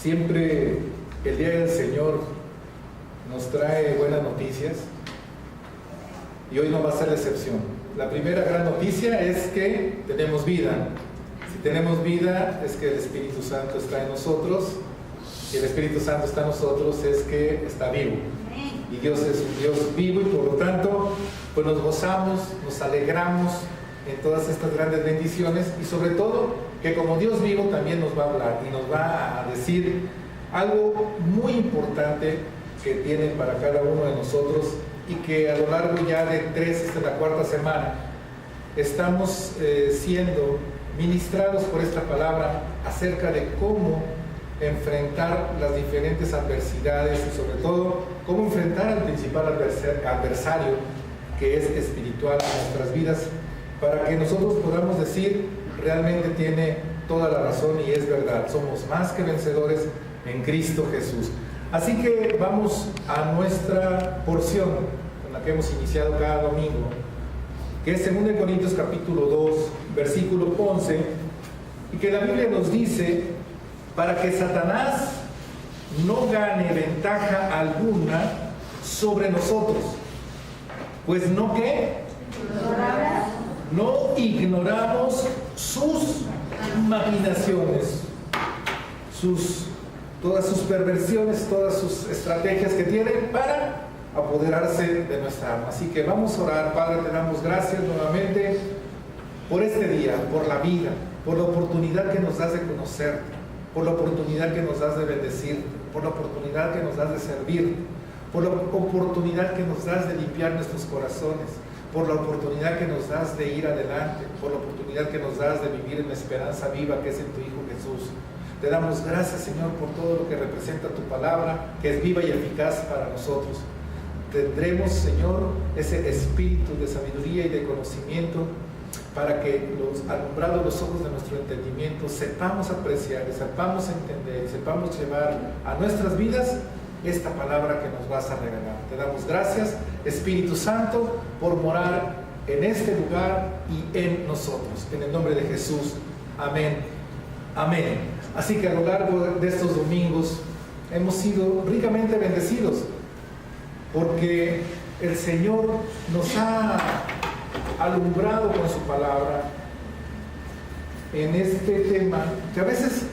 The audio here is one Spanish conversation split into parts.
Siempre el día del Señor nos trae buenas noticias y hoy no va a ser la excepción. La primera gran noticia es que tenemos vida. Si tenemos vida es que el Espíritu Santo está en nosotros. Si el Espíritu Santo está en nosotros es que está vivo. Y Dios es un Dios vivo y por lo tanto pues nos gozamos, nos alegramos en todas estas grandes bendiciones y sobre todo que como Dios vivo también nos va a hablar y nos va a decir algo muy importante que tiene para cada uno de nosotros y que a lo largo ya de 3, esta es la 4ª semana, estamos siendo ministrados por esta palabra acerca de cómo enfrentar las diferentes adversidades y sobre todo cómo enfrentar al principal adversario que es espiritual en nuestras vidas para que nosotros podamos decir realmente tiene toda la razón y es verdad, somos más que vencedores en Cristo Jesús. Así que vamos a nuestra porción con la que hemos iniciado cada domingo, que es 2 Corintios capítulo 2 versículo 11, y que la Biblia nos dice: para que Satanás no gane ventaja alguna sobre nosotros, pues no ignoramos sus maquinaciones, todas sus perversiones, todas sus estrategias que tienen para apoderarse de nuestra alma. Así que vamos a orar. Padre, te damos gracias nuevamente por este día, por la vida, por la oportunidad que nos das de conocerte, por la oportunidad que nos das de bendecirte, por la oportunidad que nos das de servirte, por la oportunidad que nos das de limpiar nuestros corazones, por la oportunidad que nos das de ir adelante, por la oportunidad que nos das de vivir en la esperanza viva que es en tu Hijo Jesús. Te damos gracias, Señor, por todo lo que representa tu palabra, que es viva y eficaz para nosotros. Tendremos, Señor, ese espíritu de sabiduría y de conocimiento para que, alumbrados los ojos de nuestro entendimiento, sepamos apreciar, sepamos entender y sepamos llevar a nuestras vidas esta palabra que nos vas a regalar. Te damos gracias, Espíritu Santo, por morar en este lugar y en nosotros. En el nombre de Jesús. Amén. Amén. Así que a lo largo de estos domingos hemos sido ricamente bendecidos porque el Señor nos ha alumbrado con su palabra en este tema que a veces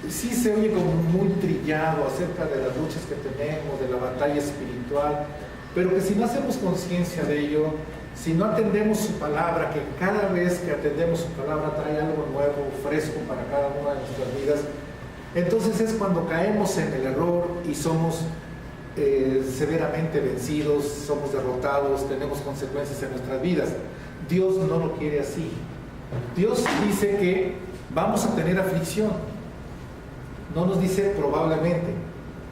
sí se oye como muy trillado acerca de las luchas que tenemos, de la batalla espiritual, pero que si no hacemos conciencia de ello, si no atendemos su palabra, que cada vez que atendemos su palabra trae algo nuevo, fresco para cada una de nuestras vidas, entonces es cuando caemos en el error y somos severamente vencidos, somos derrotados, tenemos consecuencias en nuestras vidas. Dios no lo quiere así. Dios dice que vamos a tener aflicción. No nos dice probablemente,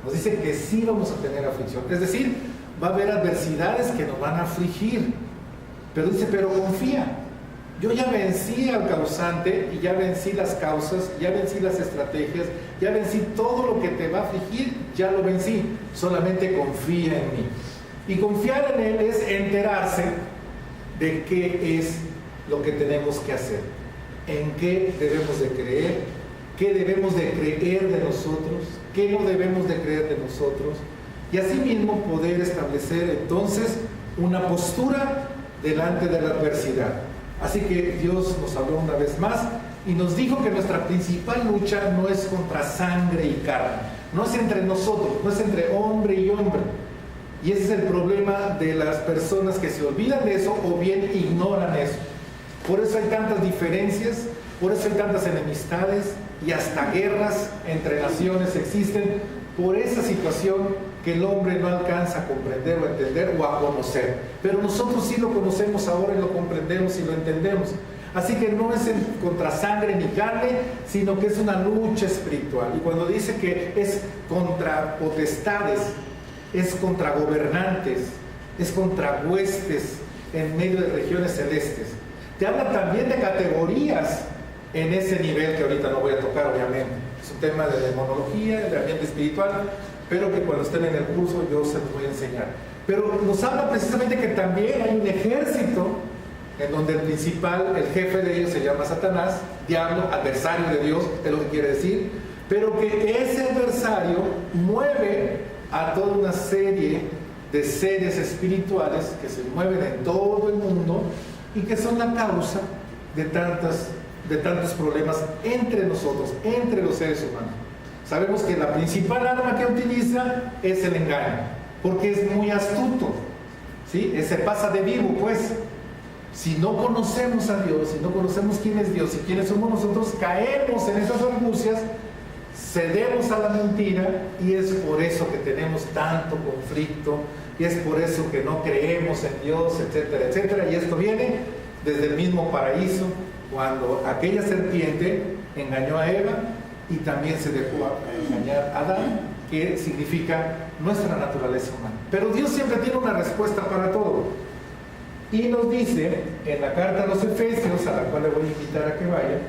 nos dice que sí vamos a tener aflicción. Es decir, va a haber adversidades que nos van a afligir. Pero dice, pero confía. Yo ya vencí al causante y ya vencí las causas, ya vencí las estrategias, ya vencí todo lo que te va a afligir, ya lo vencí. Solamente confía en mí. Y confiar en Él es enterarse de qué es lo que tenemos que hacer, en qué debemos de creer, qué debemos de creer de nosotros, qué no debemos de creer de nosotros, y asimismo poder establecer entonces una postura delante de la adversidad. Así que Dios nos habló una vez más y nos dijo que nuestra principal lucha no es contra sangre y carne, no es entre nosotros, no es entre hombre y hombre. Y ese es el problema de las personas que se olvidan de eso o bien ignoran eso. Por eso hay tantas diferencias, por eso hay tantas enemistades y hasta guerras entre naciones existen por esa situación que el hombre no alcanza a comprender o a entender o a conocer. Pero nosotros sí lo conocemos ahora y lo comprendemos y lo entendemos. Así que no es contra sangre ni carne, sino que es una lucha espiritual. Y cuando dice que es contra potestades, es contra gobernantes, es contra huestes en medio de regiones celestes. Te habla también de categorías en ese nivel que ahorita no voy a tocar, obviamente. Es un tema de demonología, de ambiente espiritual, pero que cuando estén en el curso yo se los voy a enseñar. Pero nos habla precisamente que también hay un ejército en donde el principal, el jefe de ellos se llama Satanás, diablo, adversario de Dios, es lo que quiere decir. pero que ese adversario mueve a toda una serie de seres espirituales que se mueven en todo el mundo y que son la causa de tantos problemas entre nosotros, entre los seres humanos. Sabemos que la principal arma que utiliza es el engaño, porque es muy astuto, ¿sí? Se pasa de vivo, pues. Si no conocemos a Dios, si no conocemos quién es Dios y quiénes somos nosotros, caemos en esas argucias, cedemos a la mentira, y es por eso que tenemos tanto conflicto, y es por eso que no creemos en Dios, etcétera, etcétera. Y esto viene desde el mismo paraíso, cuando aquella serpiente engañó a Eva y también se dejó engañar a Adán, que significa nuestra naturaleza humana. Pero Dios siempre tiene una respuesta para todo. Y nos dice en la carta a los Efesios, a la cual le voy a invitar a que vaya,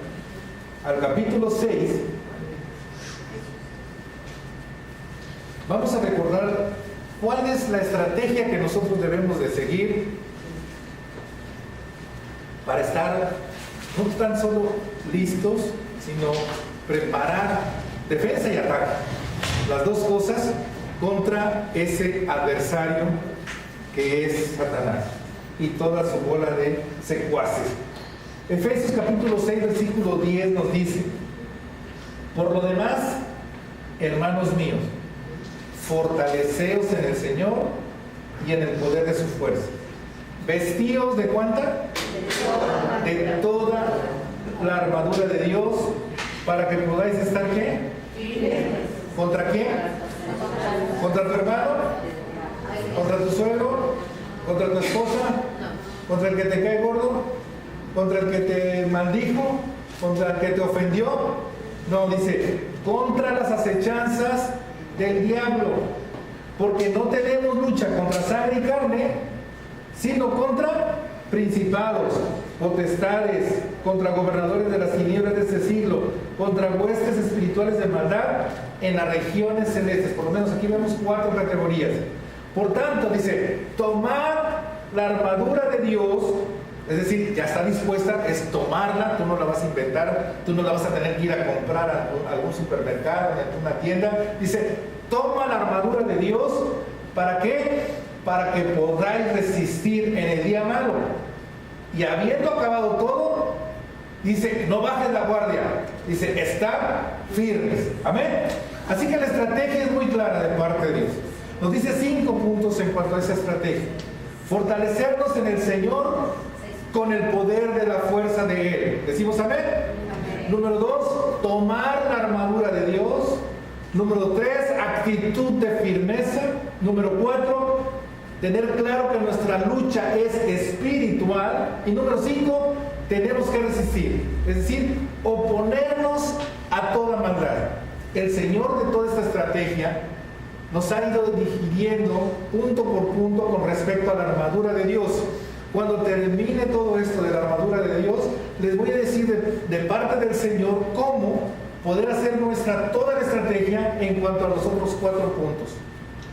al capítulo 6, vamos a recordar cuál es la estrategia que nosotros debemos de seguir para estar no tan solo listos, sino preparar defensa y ataque, las dos cosas, contra ese adversario que es Satanás y toda su bola de secuaces. Efesios capítulo 6, versículo 10 nos dice: por lo demás, hermanos míos, fortaleceos en el Señor y en el poder de su fuerza. Vestíos de ¿cuánta? De toda la armadura de Dios, para que podáis estar ¿qué? ¿Contra quién? ¿Contra tu hermano? ¿Contra tu suegro? ¿Contra tu esposa? ¿Contra el que te cae gordo? ¿Contra el que te maldijo? ¿Contra el que te ofendió? No, dice, contra las acechanzas del diablo, porque no tenemos lucha contra sangre y carne, sino contra principados, potestades, contra gobernadores de las tinieblas de este siglo, contra huestes espirituales de maldad en las regiones celestes. Por lo menos aquí vemos 4 categorías. Por tanto, dice, tomad la armadura de Dios, es decir, ya está dispuesta, es tomarla, tú no la vas a inventar, tú no la vas a tener que ir a comprar a algún supermercado, a una tienda. Dice, toma la armadura de Dios, ¿para qué? Para que podáis resistir en el día malo. Y habiendo acabado todo, dice, no bajes la guardia, dice, está firmes. Amén. Así que la estrategia es muy clara de parte de Dios. Nos dice 5 puntos en cuanto a esa estrategia. Fortalecernos en el Señor con el poder de la fuerza de Él. ¿Decimos amén? Amén. Número 2, tomar la armadura de Dios. Número 3, actitud de firmeza. Número 4, tener claro que nuestra lucha es espiritual. Y número 5, tenemos que resistir, es decir, oponernos a toda maldad. El Señor de toda esta estrategia nos ha ido digiriendo punto por punto con respecto a la armadura de Dios. Cuando termine todo esto de la armadura de Dios, les voy a decir de parte del Señor cómo poder hacer toda la estrategia en cuanto a los otros 4 puntos.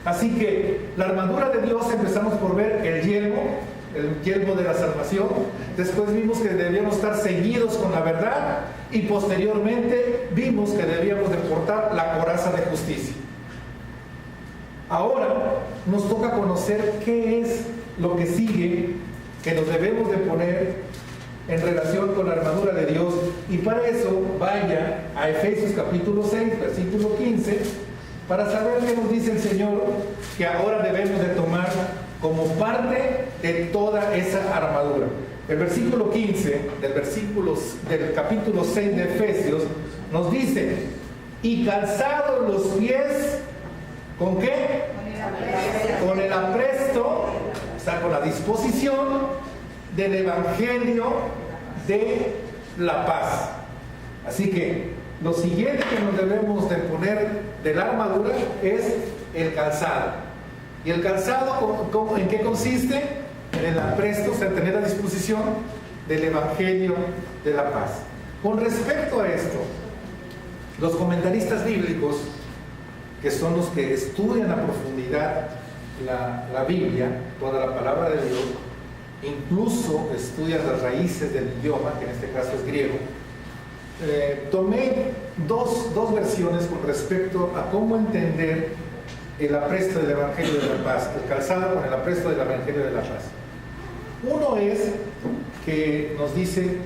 Así que la armadura de Dios, empezamos por ver el yelmo de la salvación. Después vimos que debíamos estar ceñidos con la verdad, y posteriormente vimos que debíamos de portar la coraza de justicia. Ahora nos toca conocer qué es lo que sigue que nos debemos de poner en relación con la armadura de Dios, y para eso vaya a Efesios capítulo 6, versículo 15, para saber qué nos dice el Señor que ahora debemos de tomar como parte de toda esa armadura. El versículo 15 del capítulo 6 de Efesios nos dice: y calzados los pies, ¿con qué? Con el apresto, o sea, con la disposición del Evangelio de la paz. Así que lo siguiente que nos debemos de poner de la armadura es el calzado. ¿Y el calzado en qué consiste? En el apresto, o sea, tener a disposición del Evangelio de la paz. Con respecto a esto, los comentaristas bíblicos, que son los que estudian a profundidad la Biblia, toda la palabra de Dios, incluso estudian las raíces del idioma, que en este caso es griego, tomé dos versiones con respecto a cómo entender el apresto del Evangelio de la Paz, el calzado con el apresto del Evangelio de la Paz. Uno es que nos dice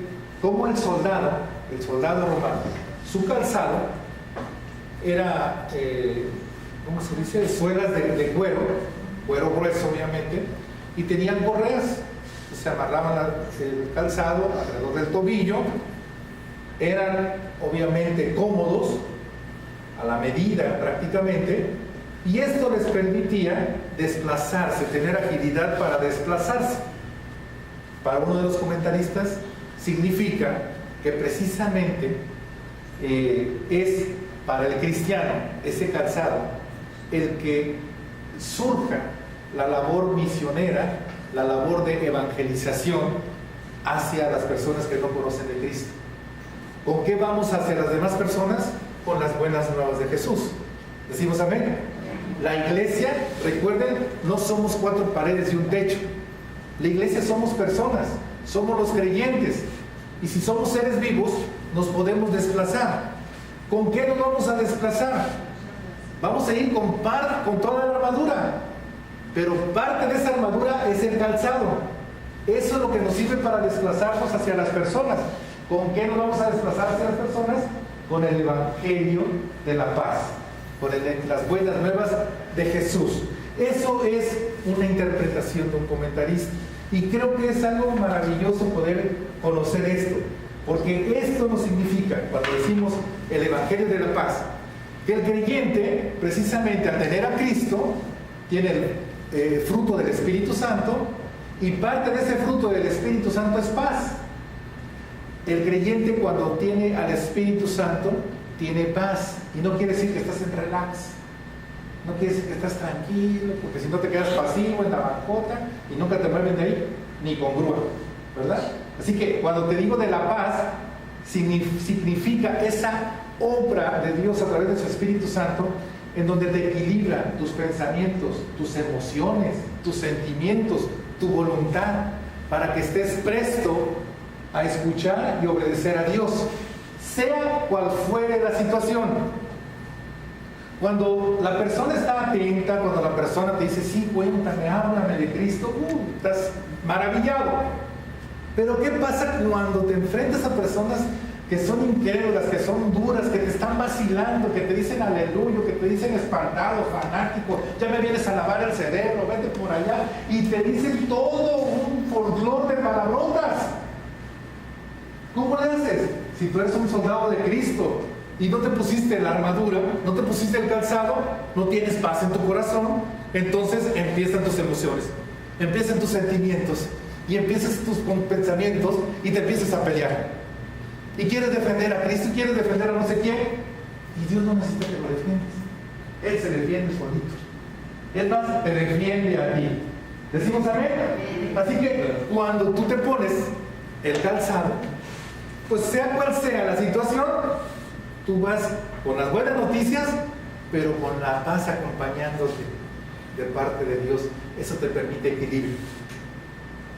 cómo el soldado romano, su calzado era, ¿cómo se dice? Suelas de cuero grueso obviamente, y tenían correas. Se amarraban el calzado alrededor del tobillo, eran obviamente cómodos, a la medida prácticamente, y esto les permitía desplazarse, tener agilidad para desplazarse. Para uno de los comentaristas significa que precisamente es para el cristiano ese calzado el que surja la labor misionera, la labor de evangelización hacia las personas que no conocen de Cristo. ¿Con qué vamos hacia las demás personas? Con las buenas nuevas de Jesús. ¿Decimos amén? La iglesia, recuerden, no somos cuatro paredes y un techo. La iglesia somos personas, somos los creyentes. Y si somos seres vivos, nos podemos desplazar. ¿Con qué nos vamos a desplazar? Vamos a ir con toda la armadura. Pero parte de esa armadura es el calzado. Eso es lo que nos sirve para desplazarnos hacia las personas. ¿Con qué nos vamos a desplazar hacia las personas? Con el Evangelio de la Paz, con las buenas nuevas de Jesús. Eso es una interpretación de un comentarista. Y creo que es algo maravilloso poder conocer esto, porque esto nos significa, cuando decimos el Evangelio de la Paz, que el creyente, precisamente al tener a Cristo, tiene el fruto del Espíritu Santo, y parte de ese fruto del Espíritu Santo es paz. El creyente, cuando tiene al Espíritu Santo, tiene paz, y no quiere decir que estás en relax, no quiere decir que estás tranquilo, porque si no te quedas pasivo en la bancota y nunca te mueven de ahí, ni con grúa, ¿verdad? Así que cuando te digo de la paz, significa esa obra de Dios a través de su Espíritu Santo, en donde te equilibra tus pensamientos, tus emociones, tus sentimientos, tu voluntad, para que estés presto a escuchar y obedecer a Dios, sea cual fuere la situación. Cuando la persona está atenta, cuando la persona te dice, sí, cuéntame, háblame de Cristo, estás maravillado. Pero ¿qué pasa cuando te enfrentas a personas que son incrédulas, que son duras, que te están vacilando, que te dicen aleluya, que te dicen espantado, fanático, ya me vienes a lavar el cerebro, vete por allá, y te dicen todo un folclor de palabrotas? ¿Cómo le haces? Si tú eres un soldado de Cristo y no te pusiste la armadura, no te pusiste el calzado, no tienes paz en tu corazón, entonces empiezan tus emociones, empiezan tus sentimientos, y empiezas tus pensamientos y te empiezas a pelear. Y quieres defender a Cristo, quieres defender a no sé quién, y Dios no necesita que lo defiendas. Él se defiende solito. Es más, te defiende a ti. ¿Decimos amén? Así que cuando tú te pones el calzado, pues sea cual sea la situación, tú vas con las buenas noticias, pero con la paz acompañándote de parte de Dios. Eso te permite equilibrio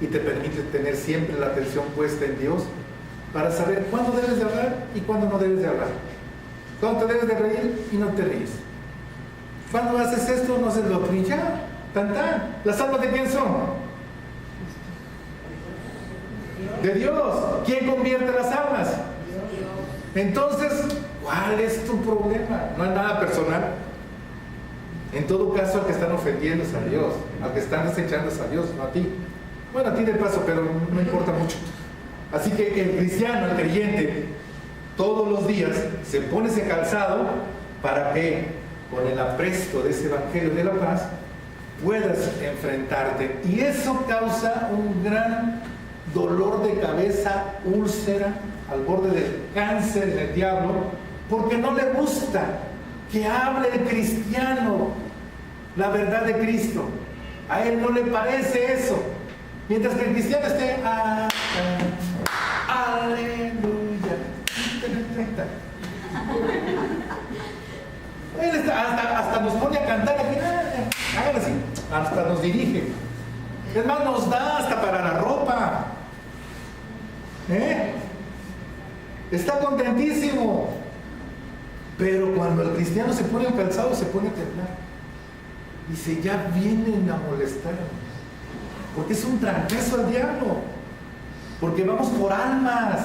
y te permite tener siempre la atención puesta en Dios, para saber cuándo debes de hablar y cuándo no debes de hablar, cuándo te debes de reír y no te ríes, cuándo haces esto, no haces lo otro, y ya, tan. ¿Las almas de quién son? De Dios. ¿Quién convierte las almas? Entonces, ¿cuál es tu problema? No es nada personal. En todo caso, al que están ofendiendo es a Dios, al que están desechando es a Dios, no a ti. Bueno, a ti de paso, pero no importa mucho. Así que el cristiano, el creyente, todos los días se pone ese calzado para que con el apresto de ese Evangelio de la Paz puedas enfrentarte. Y eso causa un gran dolor de cabeza, úlcera, al borde del cáncer del diablo, porque no le gusta que hable el cristiano la verdad de Cristo. A él no le parece eso. Mientras que el cristiano esté aleluya. Él hasta nos pone a cantar aquí, hagan así, hasta nos dirige. Es más, nos da hasta para la ropa. está contentísimo. Pero cuando el cristiano se pone calzado, se pone a temblar. Dice, ya vienen a molestar. Porque es un trancazo al diablo. Porque vamos por almas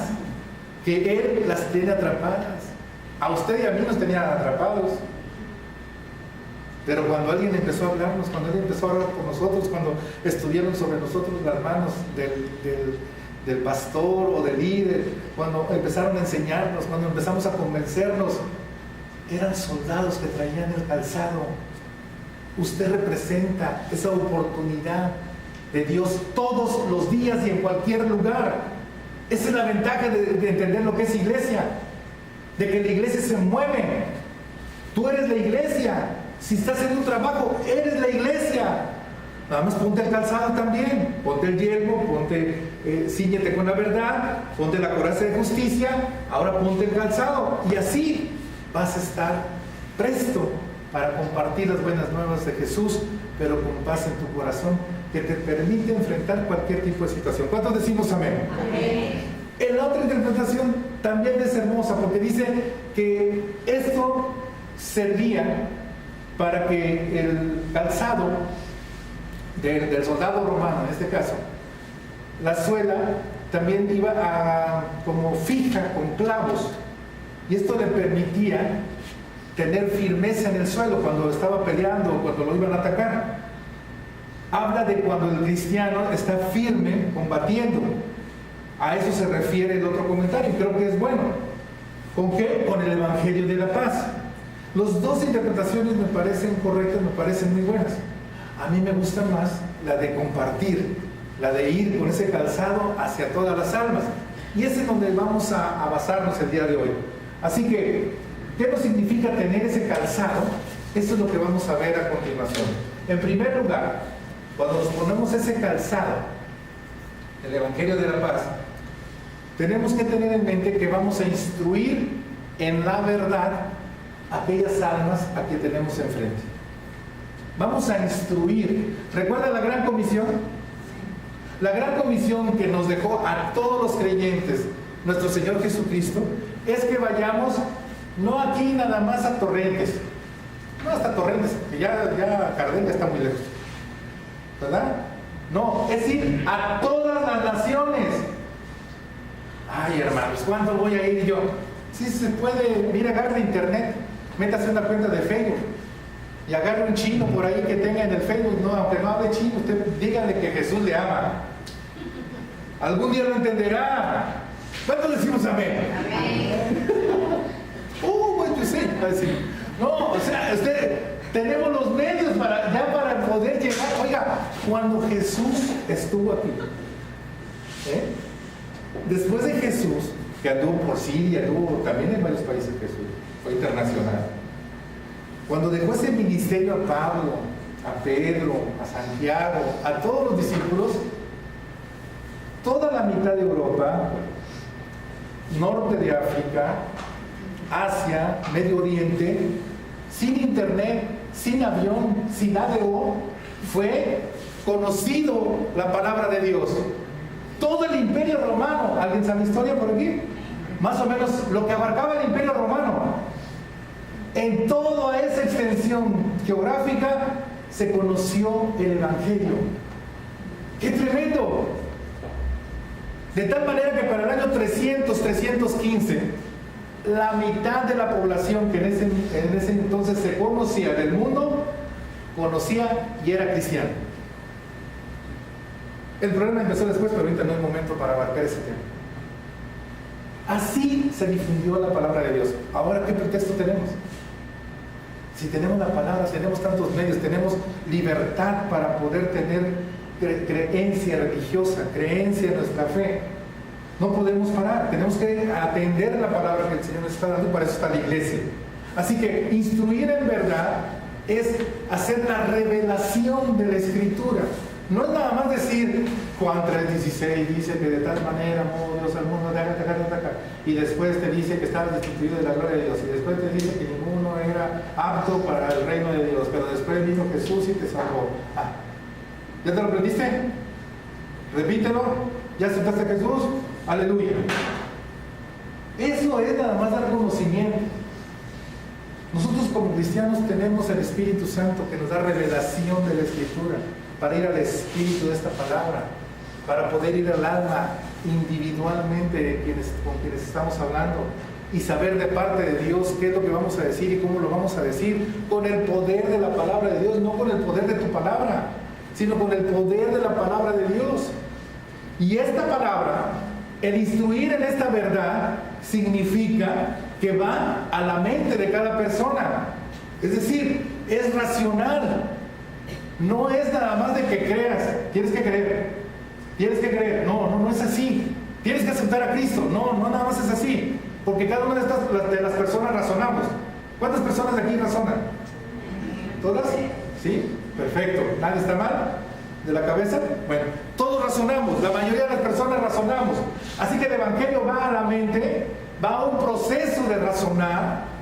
que él las tiene atrapadas. A usted y a mí nos tenían atrapados. Pero cuando alguien empezó a hablarnos, cuando alguien empezó a hablar con nosotros, cuando estuvieron sobre nosotros las manos del pastor o del líder, cuando empezaron a enseñarnos, cuando empezamos a convencernos, eran soldados que traían el calzado. Usted representa esa oportunidad de Dios todos los días y en cualquier lugar. Esa es la ventaja de entender lo que es iglesia, de que la iglesia se mueve. Tú eres la iglesia. Si estás en un trabajo, eres la iglesia. Nada más ponte el calzado también, ponte el yelmo, cíñete con la verdad, ponte la coraza de justicia, ahora ponte el calzado. Y así vas a estar presto para compartir las buenas nuevas de Jesús, pero con paz en tu corazón, que te permite enfrentar cualquier tipo de situación. ¿Cuántos decimos amén? Amén. En la otra interpretación también es hermosa, porque dice que esto servía para que el calzado del soldado romano, en este caso, la suela también iba como fija con clavos, y esto le permitía tener firmeza en el suelo cuando estaba peleando o cuando lo iban a atacar. Habla de cuando el cristiano está firme combatiendo. A eso se refiere el otro comentario, y creo que es bueno. ¿Con qué? Con el Evangelio de la paz. Las dos interpretaciones me parecen correctas, me parecen muy buenas. A mí me gusta más la de compartir, la de ir con ese calzado hacia todas las almas. Y ese es donde vamos a basarnos el día de hoy. Así que, ¿qué nos significa tener ese calzado? Eso es lo que vamos a ver a continuación. En primer lugar, cuando nos ponemos ese calzado, el Evangelio de la Paz, tenemos que tener en mente que vamos a instruir en la verdad aquellas almas a que tenemos enfrente. Vamos a instruir. ¿Recuerda la gran comisión? La gran comisión que nos dejó a todos los creyentes nuestro Señor Jesucristo es que vayamos no aquí nada más a Torrentes, no hasta Torrentes, que ya Cardenga está muy lejos, ¿verdad? No, es ir a todas las naciones. Ay, hermanos, ¿cuándo voy a ir yo? Sí se puede, mira, agarre internet, métase una cuenta de Facebook y agarre un chino por ahí que tenga en el Facebook, no, aunque no hable chino, usted dígale que Jesús le ama. Algún día lo entenderá. ¿Cuántos decimos amén? Amén. Bueno, yo sé. No, o sea, tenemos los medios para poder llegar. Oiga, cuando Jesús estuvo aquí, después de Jesús, que anduvo por Siria, anduvo también en varios países, Jesús fue internacional. Cuando dejó ese ministerio a Pablo, a Pedro, a Santiago, a todos los discípulos, toda la mitad de Europa, norte de África, Asia, Medio Oriente, sin internet, sin avión, sin ADO, fue conocido la palabra de Dios. Todo el imperio romano, ¿alguien sabe historia por aquí? Más o menos lo que abarcaba el imperio romano. En toda esa extensión geográfica se conoció el Evangelio. ¡Qué tremendo! De tal manera que para el año 315, la mitad de la población que en ese entonces se conocía del mundo, conocía y era cristiano. El problema empezó después, pero ahorita no es momento para abarcar ese tema. Así se difundió la palabra de Dios. Ahora, ¿qué pretexto tenemos? Si tenemos la palabra, tenemos tantos medios, tenemos libertad para poder tener creencia religiosa, creencia en nuestra fe. No podemos parar, tenemos que atender la palabra que el Señor nos está dando, y para eso está la iglesia. Así que instruir en verdad es hacer la revelación de la Escritura. No es nada más decir Juan 3:16 dice que de tal manera amó Dios al mundo, y después te dice que estabas destituido de la gloria de Dios, y después te dice que ninguno era apto para el reino de Dios, pero después vino Jesús y te salvó. ¿Ya te lo aprendiste? Repítelo. ¿Ya aceptaste a Jesús? Aleluya. Eso es nada más dar conocimiento. Nosotros como cristianos tenemos el Espíritu Santo que nos da revelación de la Escritura, para ir al espíritu de esta palabra, para poder ir al alma individualmente con quienes estamos hablando y saber de parte de Dios qué es lo que vamos a decir y cómo lo vamos a decir, con el poder de la palabra de Dios, no con el poder de tu palabra, sino con el poder de la palabra de Dios. Y esta palabra, el instruir en esta verdad, significa que va a la mente de cada persona. Es decir, es racional. No es nada más de que creas. Tienes que creer. Tienes que creer. No es así. Tienes que aceptar a Cristo. No nada más es así. Porque cada una de las personas razonamos. ¿Cuántas personas de aquí razonan? ¿Todas? ¿Sí? Perfecto. ¿Nadie está mal? ¿De la cabeza? Bueno, todos razonamos. La mayoría de las personas razonamos. Así que el Evangelio va a la mente, va a un proceso de razonar,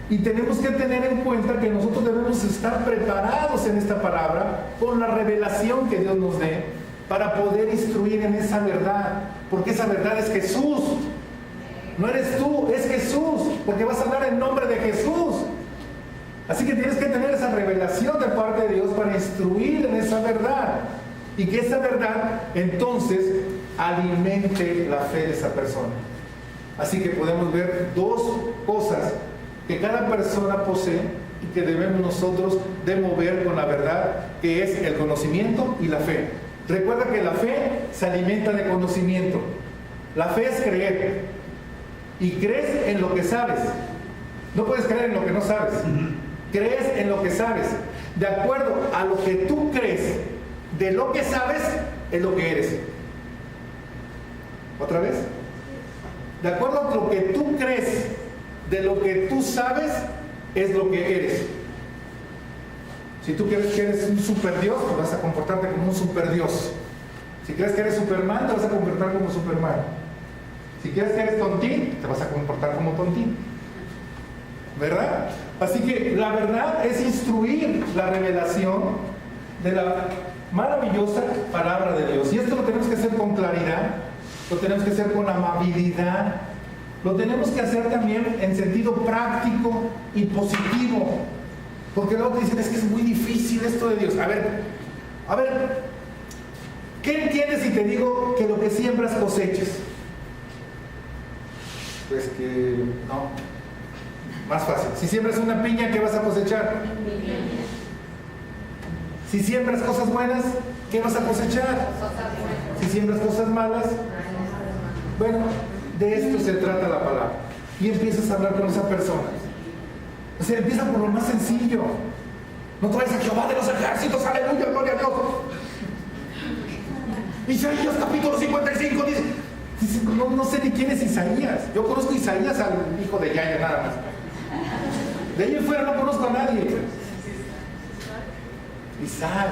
y tenemos que tener en cuenta que nosotros debemos estar preparados en esta palabra con la revelación que Dios nos dé para poder instruir en esa verdad, porque esa verdad es Jesús. No eres tú, es Jesús, porque vas a hablar en nombre de Jesús. Así que tienes que tener esa revelación de parte de Dios para instruir en esa verdad, y que esa verdad entonces alimente la fe de esa persona. Así que podemos ver dos cosas que cada persona posee y que debemos nosotros de mover con la verdad, que es el conocimiento y la fe. Recuerda que la fe se alimenta de conocimiento. La fe es creer, y crees en lo que sabes. No puedes creer en lo que no sabes. Crees en lo que sabes. De acuerdo a lo que tú crees de lo que sabes, es lo que eres. ¿Otra vez? De acuerdo a lo que tú crees de lo que tú sabes, es lo que eres. Si tú crees que eres un superdios, pues vas a comportarte como un superdios. Si crees que eres Superman, te vas a comportar como Superman. Si crees que eres tontín, te vas a comportar como tontín. ¿Verdad? Así que la verdad es instruir la revelación de la maravillosa palabra de Dios. Y esto lo tenemos que hacer con claridad, lo tenemos que hacer con amabilidad, lo tenemos que hacer también en sentido práctico y positivo. Porque luego te dicen, es que es muy difícil esto de Dios. A ver, ¿qué entiendes si te digo que lo que siembras cosechas? Pues que no. Más fácil. Si siembras una piña, ¿qué vas a cosechar? Si siembras cosas buenas, ¿qué vas a cosechar? Si siembras cosas malas, bueno, de esto se trata la palabra. Y empiezas a hablar con esa persona. O sea, empieza por lo más sencillo. No traes a Jehová de los ejércitos, aleluya, gloria a Dios. Isaías capítulo 55 dice, no sé ni quién es Isaías. Yo conozco a Isaías, al hijo de Yaya, nada más. De ahí en fuera no conozco a nadie. Isaac,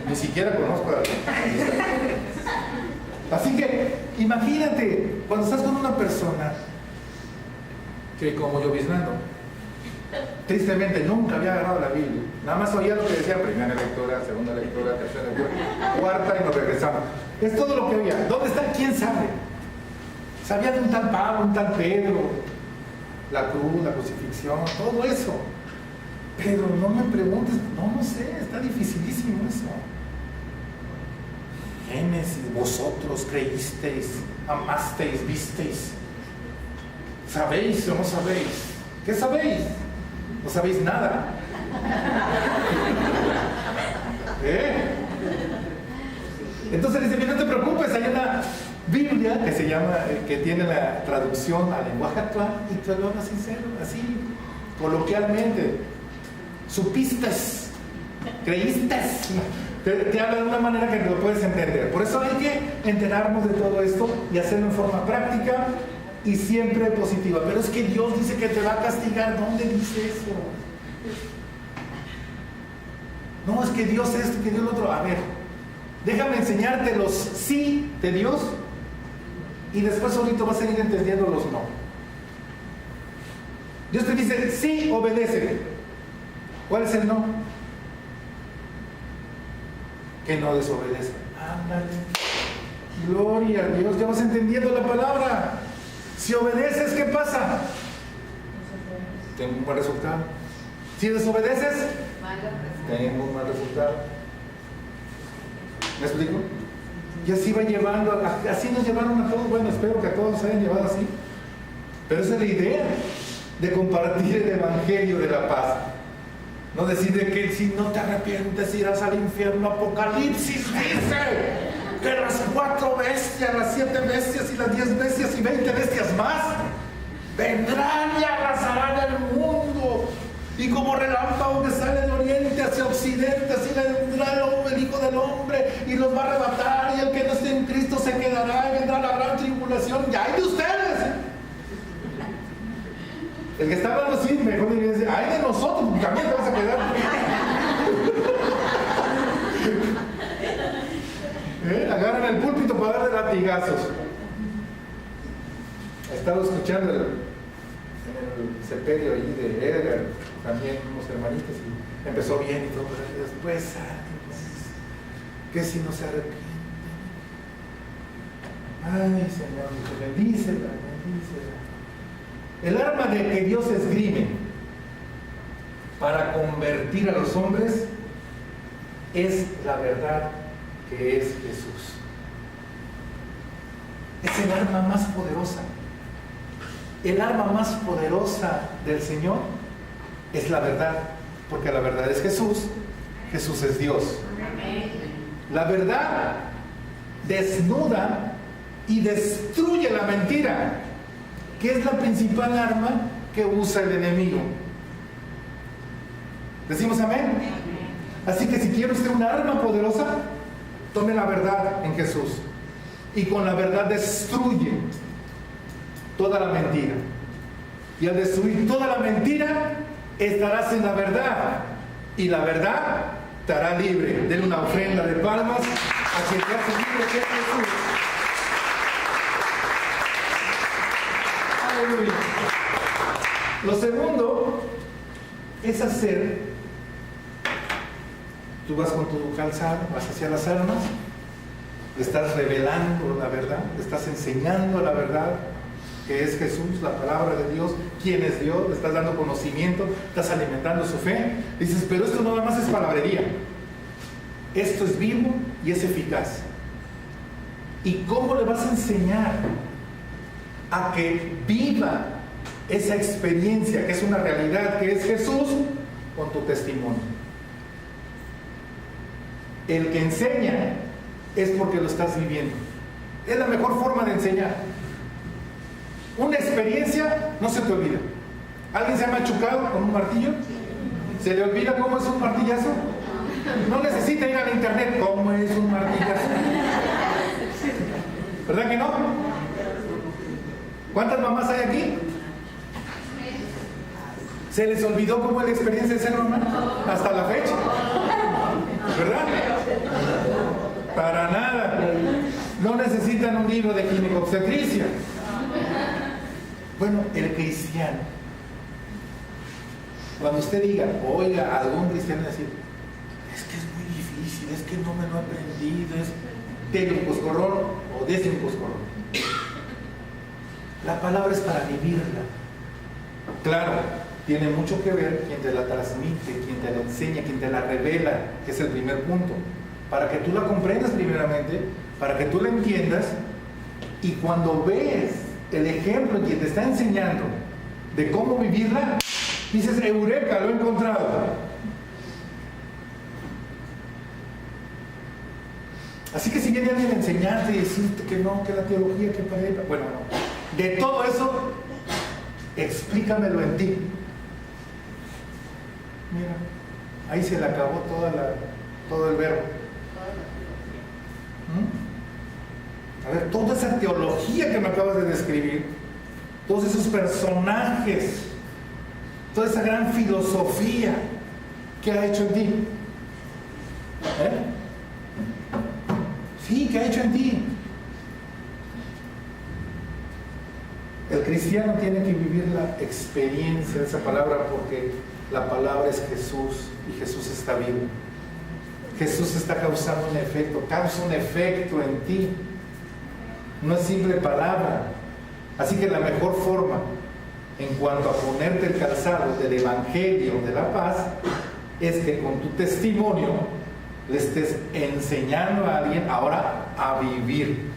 ni siquiera conozco a Isaac. Así que imagínate cuando estás con una persona que, como yo vislando, tristemente nunca había agarrado la Biblia, nada más oía lo que decía: primera lectura, segunda lectura, tercera lectura, cuarta, y nos regresamos. Es todo lo que oía. ¿Dónde está? ¿Quién sabe? Sabía de un tal Pablo, un tal Pedro, la cruz, la crucifixión, todo eso. Pero no me preguntes, no sé, está dificilísimo eso. Génesis, vosotros creísteis, amasteis, visteis. ¿Sabéis o no sabéis? ¿Qué sabéis? No sabéis nada. Entonces dice: no te preocupes, hay una Biblia que se llama, que tiene la traducción al lenguaje actual, y tú lo hablas sincero, así, coloquialmente. Supiste, creíste, te habla de una manera que lo puedes entender. Por eso hay que enterarnos de todo esto y hacerlo en forma práctica y siempre positiva. Pero es que Dios dice que te va a castigar. ¿Dónde dice eso? No, es que Dios esto, que Dios lo otro. A ver, déjame enseñarte los sí de Dios, y después solito vas a ir entendiendo los no. Dios te dice: sí, obedece. ¿Cuál es el no? Que no desobedece. Ándale. Gloria a Dios, ya vas entendiendo la palabra. Si obedeces, ¿qué pasa? Tengo un buen resultado. Si desobedeces, tengo un mal resultado. ¿Me explico? Y así va llevando, así nos llevaron a todos. Bueno, espero que a todos nos hayan llevado así. Pero esa es la idea de compartir el evangelio de la paz. No decir de que si no te arrepientes irás al infierno. Apocalipsis dice que las 4 bestias, las 7 bestias y las 10 bestias y 20 bestias más vendrán y arrasarán el mundo. Y como relámpago que sale del oriente hacia occidente, así vendrá el Hijo del Hombre y los va a arrebatar. Y el que no esté en Cristo se quedará y vendrá la gran tribulación. ¡Y ay de ustedes! El que está hablando así, mejor le dice, ¡ay de nosotros! También te vas a quedar. Agarran el púlpito para darle latigazos. He estado escuchando en el sepelio allí de Edgar, también unos hermanitos, y empezó bien y todo, pero después, que si no se arrepiente. Ay, Señor, bendícela, bendícela. El arma de que Dios esgrime para convertir a los hombres es la verdad que es Jesús. Es el arma más poderosa. El arma más poderosa del Señor es la verdad, porque la verdad es Jesús. Jesús es Dios. La verdad desnuda y destruye la mentira, que es la principal arma que usa el enemigo. ¿Decimos amén? Así que si quiere usted una arma poderosa, tome la verdad en Jesús. Y con la verdad destruye toda la mentira. Y al destruir toda la mentira, estarás en la verdad. Y la verdad te hará libre. Denle una ofrenda de palmas a quien te hace libre, que es Jesús. Aleluya. Lo segundo es hacer, tú vas con tu calzado, vas hacia las armas, le estás revelando la verdad, le estás enseñando la verdad, que es Jesús, la palabra de Dios, quién es Dios, le estás dando conocimiento, estás alimentando su fe. Dices, pero esto no nada más es palabrería, esto es vivo y es eficaz. ¿Y cómo le vas a enseñar a que viva esa experiencia, que es una realidad, que es Jesús? Con tu testimonio. El que enseña es porque lo estás viviendo. Es la mejor forma de enseñar. Una experiencia no se te olvida. ¿Alguien se ha machucado con un martillo? ¿Se le olvida cómo es un martillazo? No necesita ir al internet. ¿Cómo es un martillazo? ¿Verdad que no? ¿Cuántas mamás hay aquí? ¿Se les olvidó cómo es la experiencia de ser mamá? Hasta la fecha. ¿Verdad? Para nada. No necesitan un libro de ginecobstetricia. Bueno, el cristiano, cuando usted diga, oiga, algún cristiano decir, es que es muy difícil, es que no me lo he aprendido, es de un coscorrón o de un coscorrón. La palabra es para vivirla. Claro, tiene mucho que ver quien te la transmite, quien te la enseña, quien te la revela, que es el primer punto. Para que tú la comprendas primeramente, para que tú la entiendas, y cuando ves el ejemplo que te está enseñando de cómo vivirla, dices, eureka, lo he encontrado. Así que si viene alguien a enseñarte y decirte que no, que la teología, que para él, bueno, no. De todo eso, explícamelo en ti. Mira, ahí se le acabó todo el verbo. A ver, toda esa teología que me acabas de describir, todos esos personajes, toda esa gran filosofía que ha hecho en ti. Sí, que ha hecho en ti. El cristiano tiene que vivir la experiencia de esa palabra, porque la palabra es Jesús y Jesús está vivo. Jesús está causando un efecto, causa un efecto en ti. No es simple palabra, Así que la mejor forma en cuanto a ponerte el calzado del Evangelio de la paz es que con tu testimonio le estés enseñando a alguien ahora a vivir.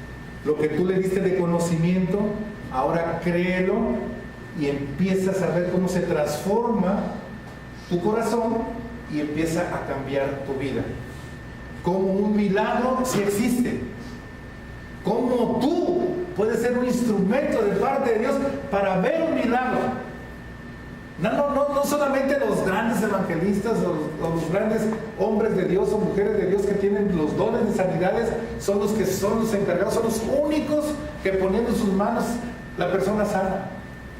Lo que tú le diste de conocimiento, ahora créelo y empiezas a ver cómo se transforma tu corazón y empieza a cambiar tu vida. Como un milagro si existe. Como tú puedes ser un instrumento de parte de Dios para ver un milagro. No solamente los grandes evangelistas o los grandes hombres de Dios o mujeres de Dios que tienen los dones de sanidades son los que son los encargados, son los únicos que poniendo en sus manos la persona sana.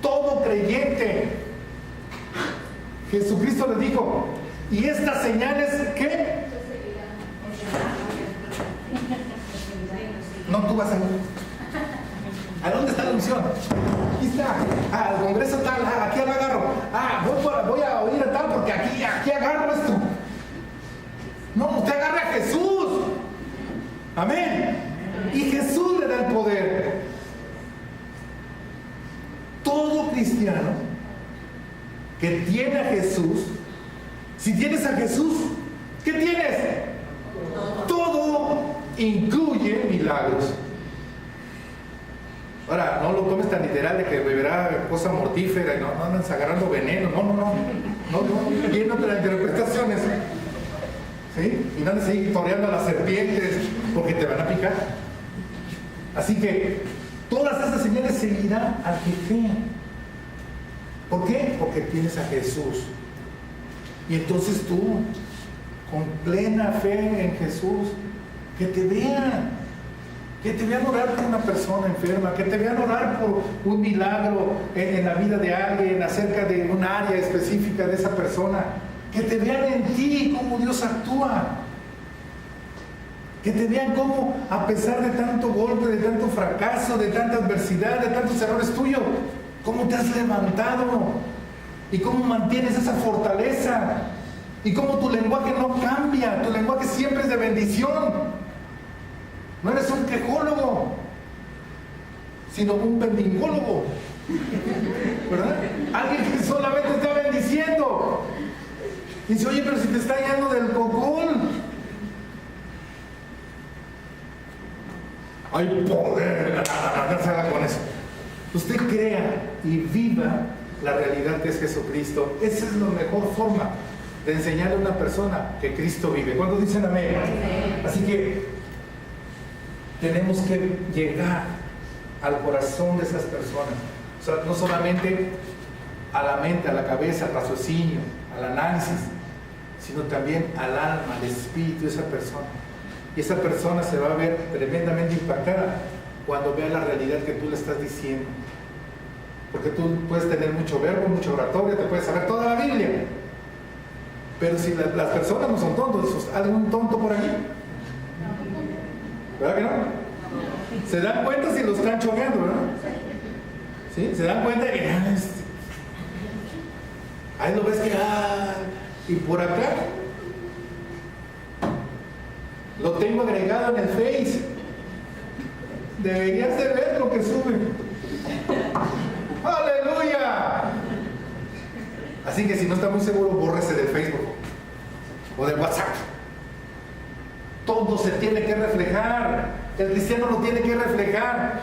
Todo creyente. Jesucristo le dijo, ¿y estas señales qué? No, tú vas a ir. ¿A dónde está la unción? Aquí está. Al congreso tal, aquí la agarro. Voy a oír a tal porque aquí agarro esto. No, usted agarra a Jesús. Amén. Y Jesús le da el poder. Todo cristiano que tiene a Jesús, si tienes a Jesús, ¿qué tienes? Todo incluye milagros. Ahora, no lo tomes tan literal de que beberá cosa mortífera y no andas agarrando veneno. No, llénate de interpretaciones. ¿Sí? Y no andes ahí toreando a las serpientes porque te van a picar. Así que todas esas señales seguirán al que crea. ¿Por qué? Porque tienes a Jesús. Y entonces tú, con plena fe en Jesús, que te vean orar por una persona enferma, que te vean orar por un milagro en la vida de alguien, acerca de un área específica de esa persona, que te vean en ti cómo Dios actúa, que te vean cómo a pesar de tanto golpe, de tanto fracaso, de tanta adversidad, de tantos errores tuyos, cómo te has levantado y cómo mantienes esa fortaleza y cómo tu lenguaje no cambia, tu lenguaje siempre es de bendición. No eres un quejólogo, sino un bendingólogo, ¿verdad? Alguien que solamente está bendiciendo. Y dice, oye, pero si te está yendo del cocón. Hay poder, no se haga con eso. Usted crea y viva la realidad que es Jesucristo. Esa es la mejor forma de enseñarle a una persona que Cristo vive. ¿Cuántos dicen amén? Así que tenemos que llegar al corazón de esas personas. O sea, no solamente a la mente, a la cabeza, al raciocinio, al análisis, sino también al alma, al espíritu de esa persona. Y esa persona se va a ver tremendamente impactada cuando vea la realidad que tú le estás diciendo. Porque tú puedes tener mucho verbo, mucha oratoria, te puedes saber toda la Biblia. Pero si las personas no son tontos, ¿hay algún tonto por aquí? ¿Verdad que no? Se dan cuenta si lo están choqueando, ¿verdad? ¿Sí? Se dan cuenta de que ahí lo ves que y por acá lo tengo agregado en el Face. Deberías de ver lo que sube. ¡Aleluya! Así que si no está muy seguro, bórrese del Facebook o del WhatsApp. Todo se tiene que reflejar. El cristiano lo tiene que reflejar.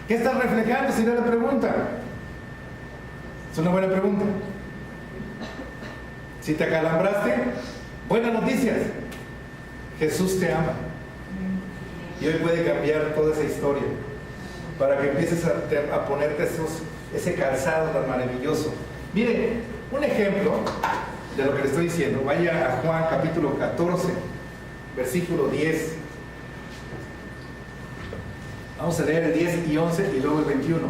¿Qué estás reflejando? Si no le pregunta. Es una buena pregunta. Si te acalambraste, buenas noticias. Jesús te ama. Y hoy puede cambiar toda esa historia para que empieces a ponerte ese calzado tan maravilloso. Mire, un ejemplo de lo que le estoy diciendo. Vaya a Juan capítulo 14. Versículo 10. Vamos a leer el 10 y 11 y luego el 21.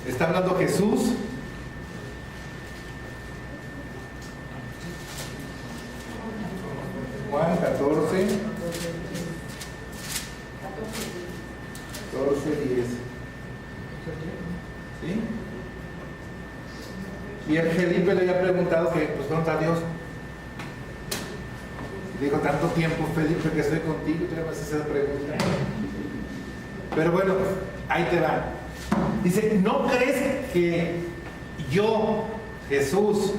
Está hablando Jesús. Juan 14. 14, 10. ¿Sí? Y el Felipe le había preguntado que, pues, ¿dónde está Dios? Digo, tanto tiempo, Felipe, que estoy contigo, y tú me haces esa pregunta. Pero bueno, ahí te va. Dice, ¿no crees que yo, Jesús,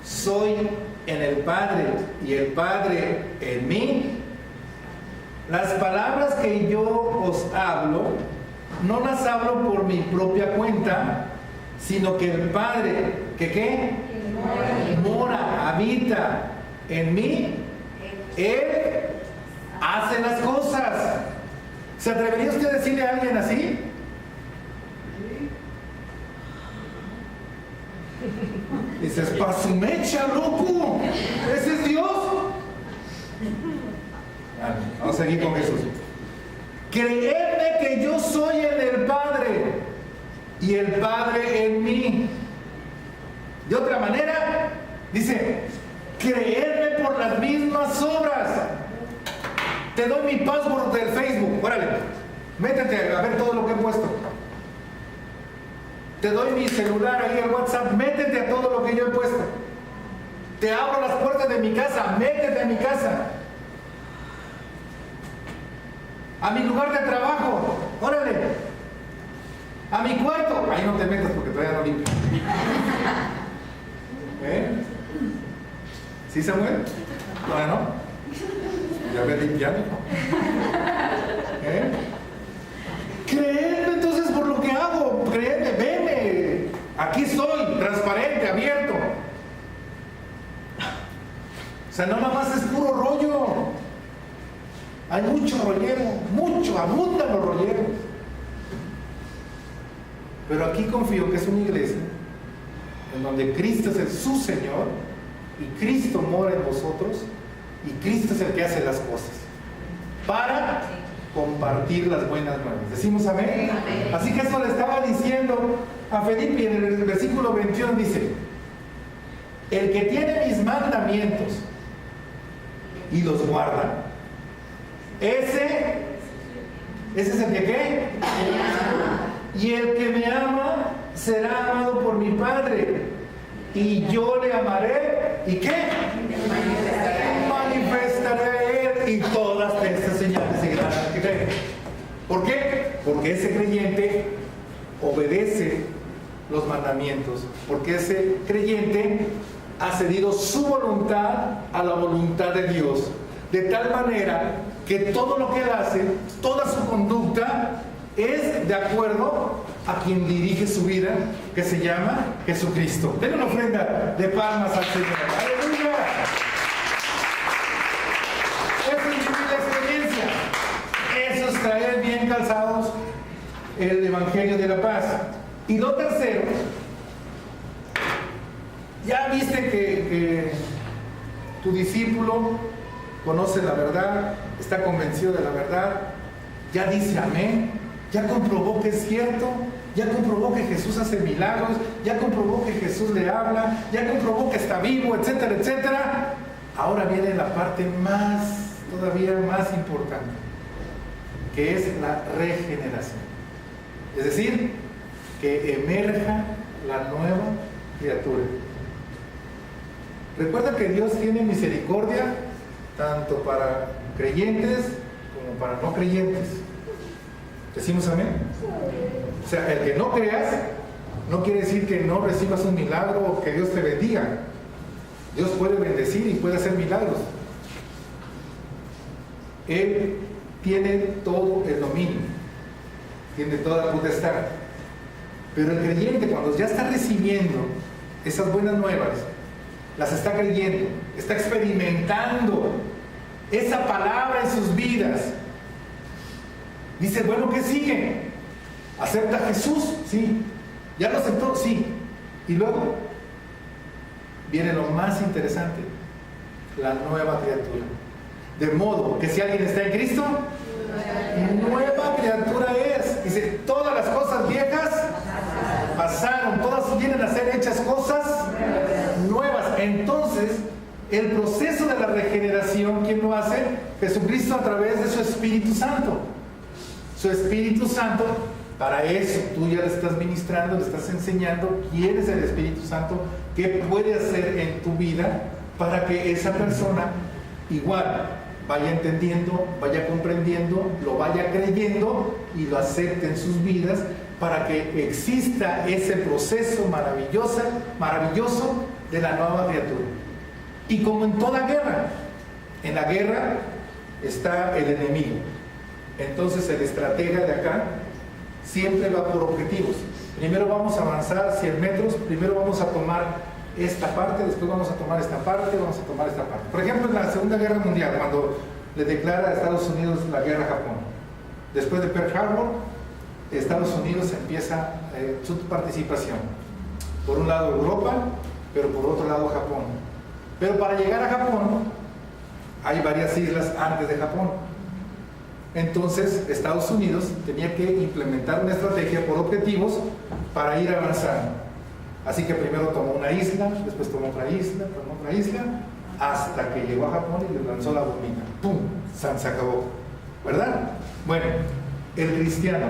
soy en el Padre y el Padre en mí? Las palabras que yo os hablo, no las hablo por mi propia cuenta, sino que el Padre, que ¿qué? Mora, habita en mí. Él hace las cosas. ¿Se atrevería usted a decirle a alguien así? Dices, pa' su mecha, loco. Ese es Dios. Vamos a seguir con Jesús. Creedme que yo soy en el Padre y el Padre en mí. De otra manera, dice, creedme por las mismas obras. Te doy mi password del Facebook. Órale, métete a ver todo lo que he puesto. Te doy mi celular ahí, el WhatsApp. Métete a todo lo que yo he puesto. Te abro las puertas de mi casa. Métete a mi casa. A mi lugar de trabajo. Órale. A mi cuarto. Ahí no te metas porque todavía no limpio. ¿Sí, Samuel? Todavía no. Ya ve limpiando. Creedme entonces por lo que hago. Creedme, veme. Aquí estoy, transparente, abierto. O sea, no nada más es puro rollo. Hay mucho rollero, mucho, abundan los rolleros. Pero aquí confío que es una iglesia en donde Cristo es su Señor y Cristo mora en vosotros y Cristo es el que hace las cosas para compartir las buenas nuevas. ¿Decimos amén? Amén. Así que eso le estaba diciendo a Felipe, y en el versículo 21 dice, el que tiene mis mandamientos y los guarda, ese es el que ¿qué? Y el que me ama será amado por mi Padre, y yo le amaré, ¿y qué? Manifestaré a él, y todas estas señales seguirán. ¿Por qué? Porque ese creyente obedece los mandamientos, porque ese creyente ha cedido su voluntad a la voluntad de Dios, de tal manera que todo lo que él hace, toda su conducta es de acuerdo a quien dirige su vida, que se llama Jesucristo. Denle una ofrenda de palmas al Señor. ¡Aleluya! Esa es mi experiencia. Eso es traer bien calzados el Evangelio de la paz. Y lo tercero, ya viste que tu discípulo conoce la verdad, está convencido de la verdad, ya dice amén, ya comprobó que es cierto, ya comprobó que Jesús hace milagros, ya comprobó que Jesús le habla, ya comprobó que está vivo, etcétera, etcétera. Ahora viene la parte todavía más importante, que es la regeneración. Es decir, que emerja la nueva criatura. Recuerda que Dios tiene misericordia tanto para creyentes como para no creyentes. ¿Decimos amén? O sea, el que no creas no quiere decir que no recibas un milagro o que Dios te bendiga. Dios puede bendecir y puede hacer milagros. Él tiene todo el dominio, tiene toda la potestad. Pero el creyente, cuando ya está recibiendo esas buenas nuevas, las está creyendo, está experimentando esa palabra en sus vidas, dice, bueno, ¿qué sigue? ¿Acepta a Jesús? Sí. ¿Ya lo aceptó? Sí. Y luego viene lo más interesante, la nueva criatura. De modo que si alguien está en Cristo, nueva criatura es. Dice, todas las cosas viejas pasaron, todas vienen a ser hechas cosas nuevas. Entonces, el proceso de la regeneración, ¿quién lo hace? Jesucristo, a través de su Espíritu Santo. Su Espíritu Santo, para eso tú ya le estás ministrando, le estás enseñando quién es el Espíritu Santo, qué puede hacer en tu vida para que esa persona igual vaya entendiendo, vaya comprendiendo, lo vaya creyendo y lo acepte en sus vidas para que exista ese proceso maravilloso de la nueva criatura. Y como en toda guerra, en la guerra está el enemigo. Entonces el estratega de acá siempre va por objetivos. Primero vamos a avanzar 100 metros, primero vamos a tomar esta parte, después vamos a tomar esta parte, vamos a tomar esta parte. Por ejemplo, en la Segunda Guerra Mundial, cuando le declara a Estados Unidos la guerra a Japón, después de Pearl Harbor, Estados Unidos empieza su participación. Por un lado Europa, pero por otro lado Japón. Pero para llegar a Japón, hay varias islas antes de Japón. Entonces, Estados Unidos tenía que implementar una estrategia por objetivos para ir avanzando. Así que primero tomó una isla, después tomó otra isla, hasta que llegó a Japón y le lanzó la bombita. ¡Pum! Se acabó. ¿Verdad? Bueno, el cristiano,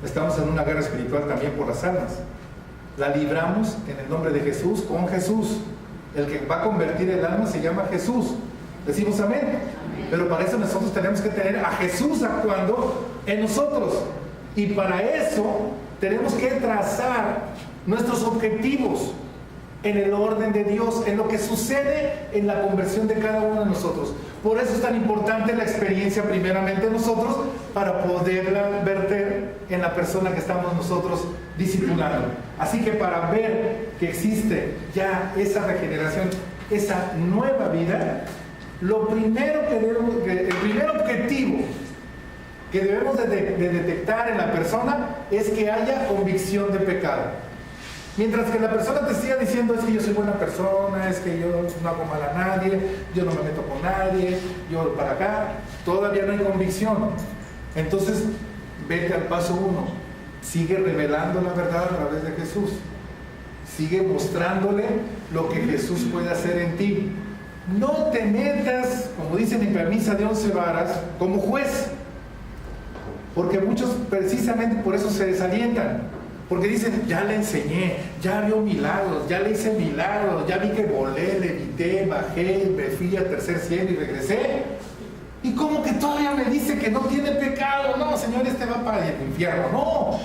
estamos en una guerra espiritual también por las almas. La libramos en el nombre de Jesús, con Jesús. El que va a convertir el alma se llama Jesús. Decimos amén. Pero para eso nosotros tenemos que tener a Jesús actuando en nosotros. Y para eso tenemos que trazar nuestros objetivos en el orden de Dios, en lo que sucede en la conversión de cada uno de nosotros. Por eso es tan importante la experiencia primeramente de nosotros, para poderla verter en la persona que estamos nosotros discipulando. Así que para ver que existe ya esa regeneración, esa nueva vida, el primer objetivo que debemos de detectar en la persona es que haya convicción de pecado. Mientras que la persona te siga diciendo: es que yo soy buena persona, es que yo no hago mal a nadie, yo no me meto con nadie, yo para acá, todavía no hay convicción. Entonces, vete al paso 1, sigue revelando la verdad a través de Jesús, sigue mostrándole lo que Jesús puede hacer en ti. No te metas, como dicen en camisa de 11 varas, como juez, porque muchos precisamente por eso se desalientan. Porque dicen: ya le enseñé, ya vio milagros, ya le hice milagros, ya vi que volé, levité, bajé, me fui al tercer cielo y regresé. ¿Y cómo que todavía me dice que no tiene pecado? No, Señor, este va para el infierno. No.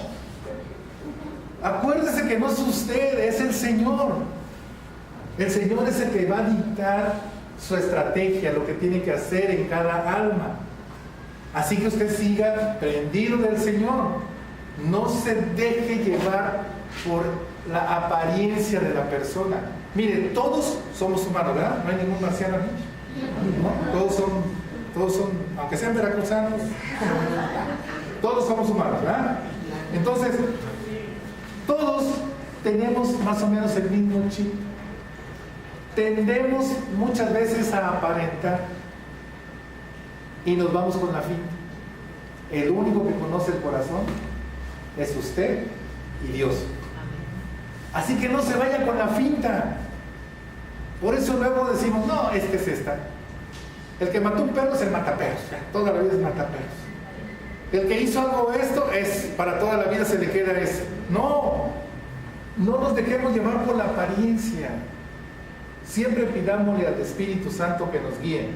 Acuérdese que no es usted, es el Señor. El Señor es el que va a dictar su estrategia, lo que tiene que hacer en cada alma. Así que usted siga prendido del Señor. No se deje llevar por la apariencia de la persona. Mire, todos somos humanos, ¿verdad? No hay ningún marciano aquí, ¿no? Todos son, aunque sean veracruzanos, todos somos humanos, ¿verdad? Entonces, todos tenemos más o menos el mismo chip. Tendemos muchas veces a aparentar y nos vamos con la finta. El único que conoce el corazón es usted y Dios. Así que no se vaya con la finta. Por eso luego decimos: no, es esta. El que mató un perro es el mataperros, toda la vida es mataperros. El que hizo algo esto es para toda la vida, se le queda eso. No nos dejemos llevar por la apariencia. Siempre pidámosle al Espíritu Santo que nos guíe.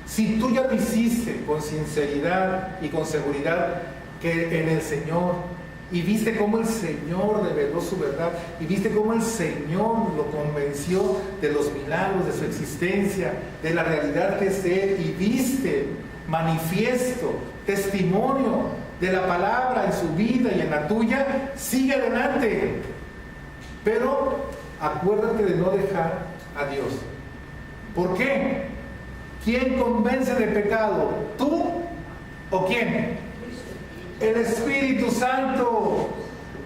Si tú ya lo hiciste con sinceridad y con seguridad que en el Señor, y viste cómo el Señor reveló su verdad, y viste cómo el Señor lo convenció de los milagros de su existencia, de la realidad que es Él, y viste manifiesto, testimonio de la palabra en su vida y en la tuya, sigue adelante. Pero acuérdate de no dejar a Dios. ¿Por qué? ¿Quién convence de pecado? ¿Tú o quién? El Espíritu Santo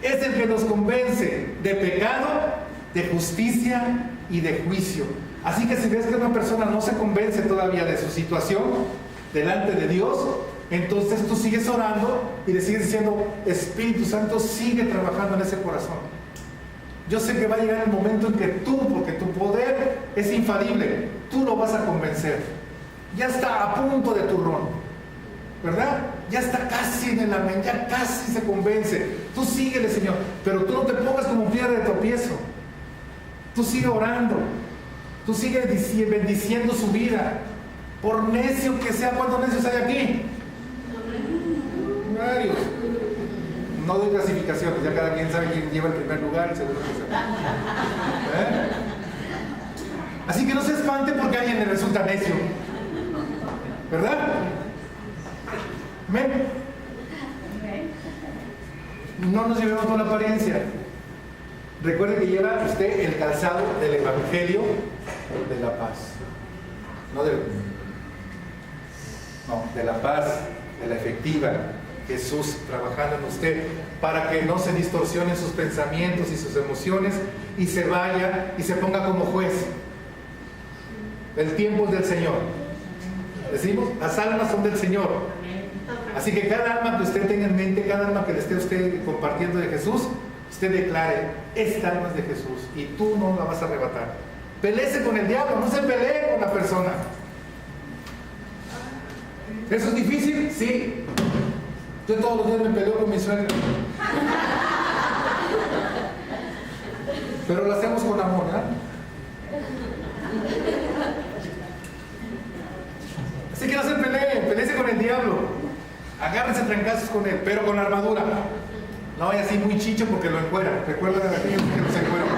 es el que nos convence de pecado, de justicia y de juicio. Así que si ves que una persona no se convence todavía de su situación delante de Dios, entonces tú sigues orando y le sigues diciendo: Espíritu Santo, sigue trabajando en ese corazón. Yo sé que va a llegar el momento en que tú, porque tu poder es infalible, tú lo vas a convencer. Ya está a punto de turrón, ¿verdad? Ya está casi en el amén, ya casi se convence. Tú síguele, Señor, pero tú no te pongas como piedra de tropiezo. Tú sigue orando, tú sigue bendiciendo su vida, Por necio que sea, ¿cuántos necios hay aquí? Varios. No doy clasificaciones, ya cada quien sabe quién lleva el primer lugar, el segundo lugar. Así que no se espante porque a alguien le resulta necio. ¿Verdad? ¿Ven? No nos llevemos por la apariencia. Recuerde que lleva usted el calzado del Evangelio de la paz. No, de la paz, de la efectiva. Jesús trabajando en usted para que no se distorsionen sus pensamientos y sus emociones y se vaya y se ponga como juez. El tiempo es del Señor. Decimos, las almas son del Señor. Así que cada alma que usted tenga en mente, cada alma que le esté usted compartiendo de Jesús, usted declare, esta alma es de Jesús y tú no la vas a arrebatar. Peléese con el diablo, no se pelee con la persona. ¿Eso es difícil? Sí. Yo todos los días me peleo con mi suegra. Pero lo hacemos con amor, ¿verdad? Así que no se peleen, peléese con el diablo. Agárrense trancazos con él, pero con la armadura. No vaya así muy chicho porque lo encuera. Recuerden a aquellos que los encueran.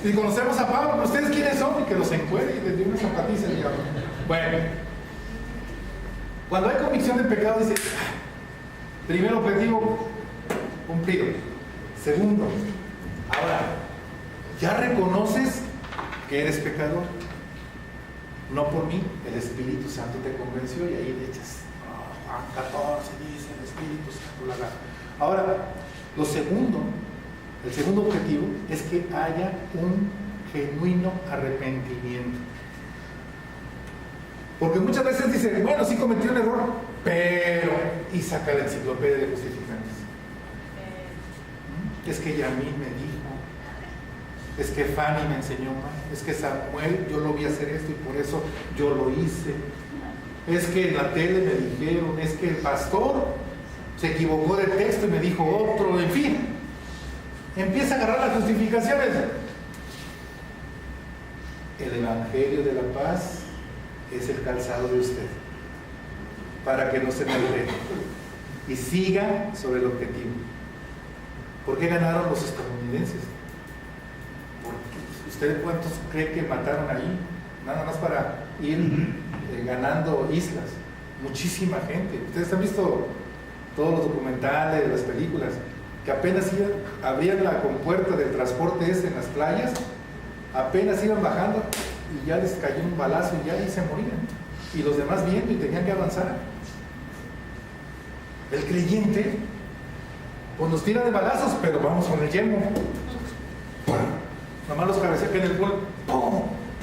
Y conocemos a Pablo, ¿ustedes quiénes son? Y que los encuere y les dio una zapatiza al diablo. Bueno, cuando hay convicción de pecado, dice, primer objetivo cumplido. Segundo, ahora, ¿ya reconoces que eres pecador? No por mí, el Espíritu Santo te convenció y ahí le echas. Juan 14 dice el Espíritu Santo la da. Ahora, el segundo objetivo es que haya un genuino arrepentimiento. Porque muchas veces dicen, bueno, sí cometí un error, pero, y saca la enciclopedia de justificantes. Es que Yamil me dijo, es que Fanny me enseñó mal, es que Samuel, yo lo vi hacer esto y por eso yo lo hice. Es que en la tele me dijeron, es que el pastor se equivocó de texto y me dijo otro, en fin. Empieza a agarrar las justificaciones. El Evangelio de la paz es el calzado de usted para que no se maltrate y siga sobre el objetivo. ¿Por qué ganaron los estadounidenses? ¿Ustedes cuántos creen que mataron ahí? Nada más para ir ganando islas. Muchísima gente. Ustedes han visto todos los documentales, las películas, que apenas abrían la compuerta del transporte en las playas, apenas iban bajando y ya les cayó un balazo y ya ahí se morían. Y los demás viendo y tenían que avanzar. El creyente, pues nos tira de balazos, pero vamos con el yelmo. Nomás los cabecean en el gol,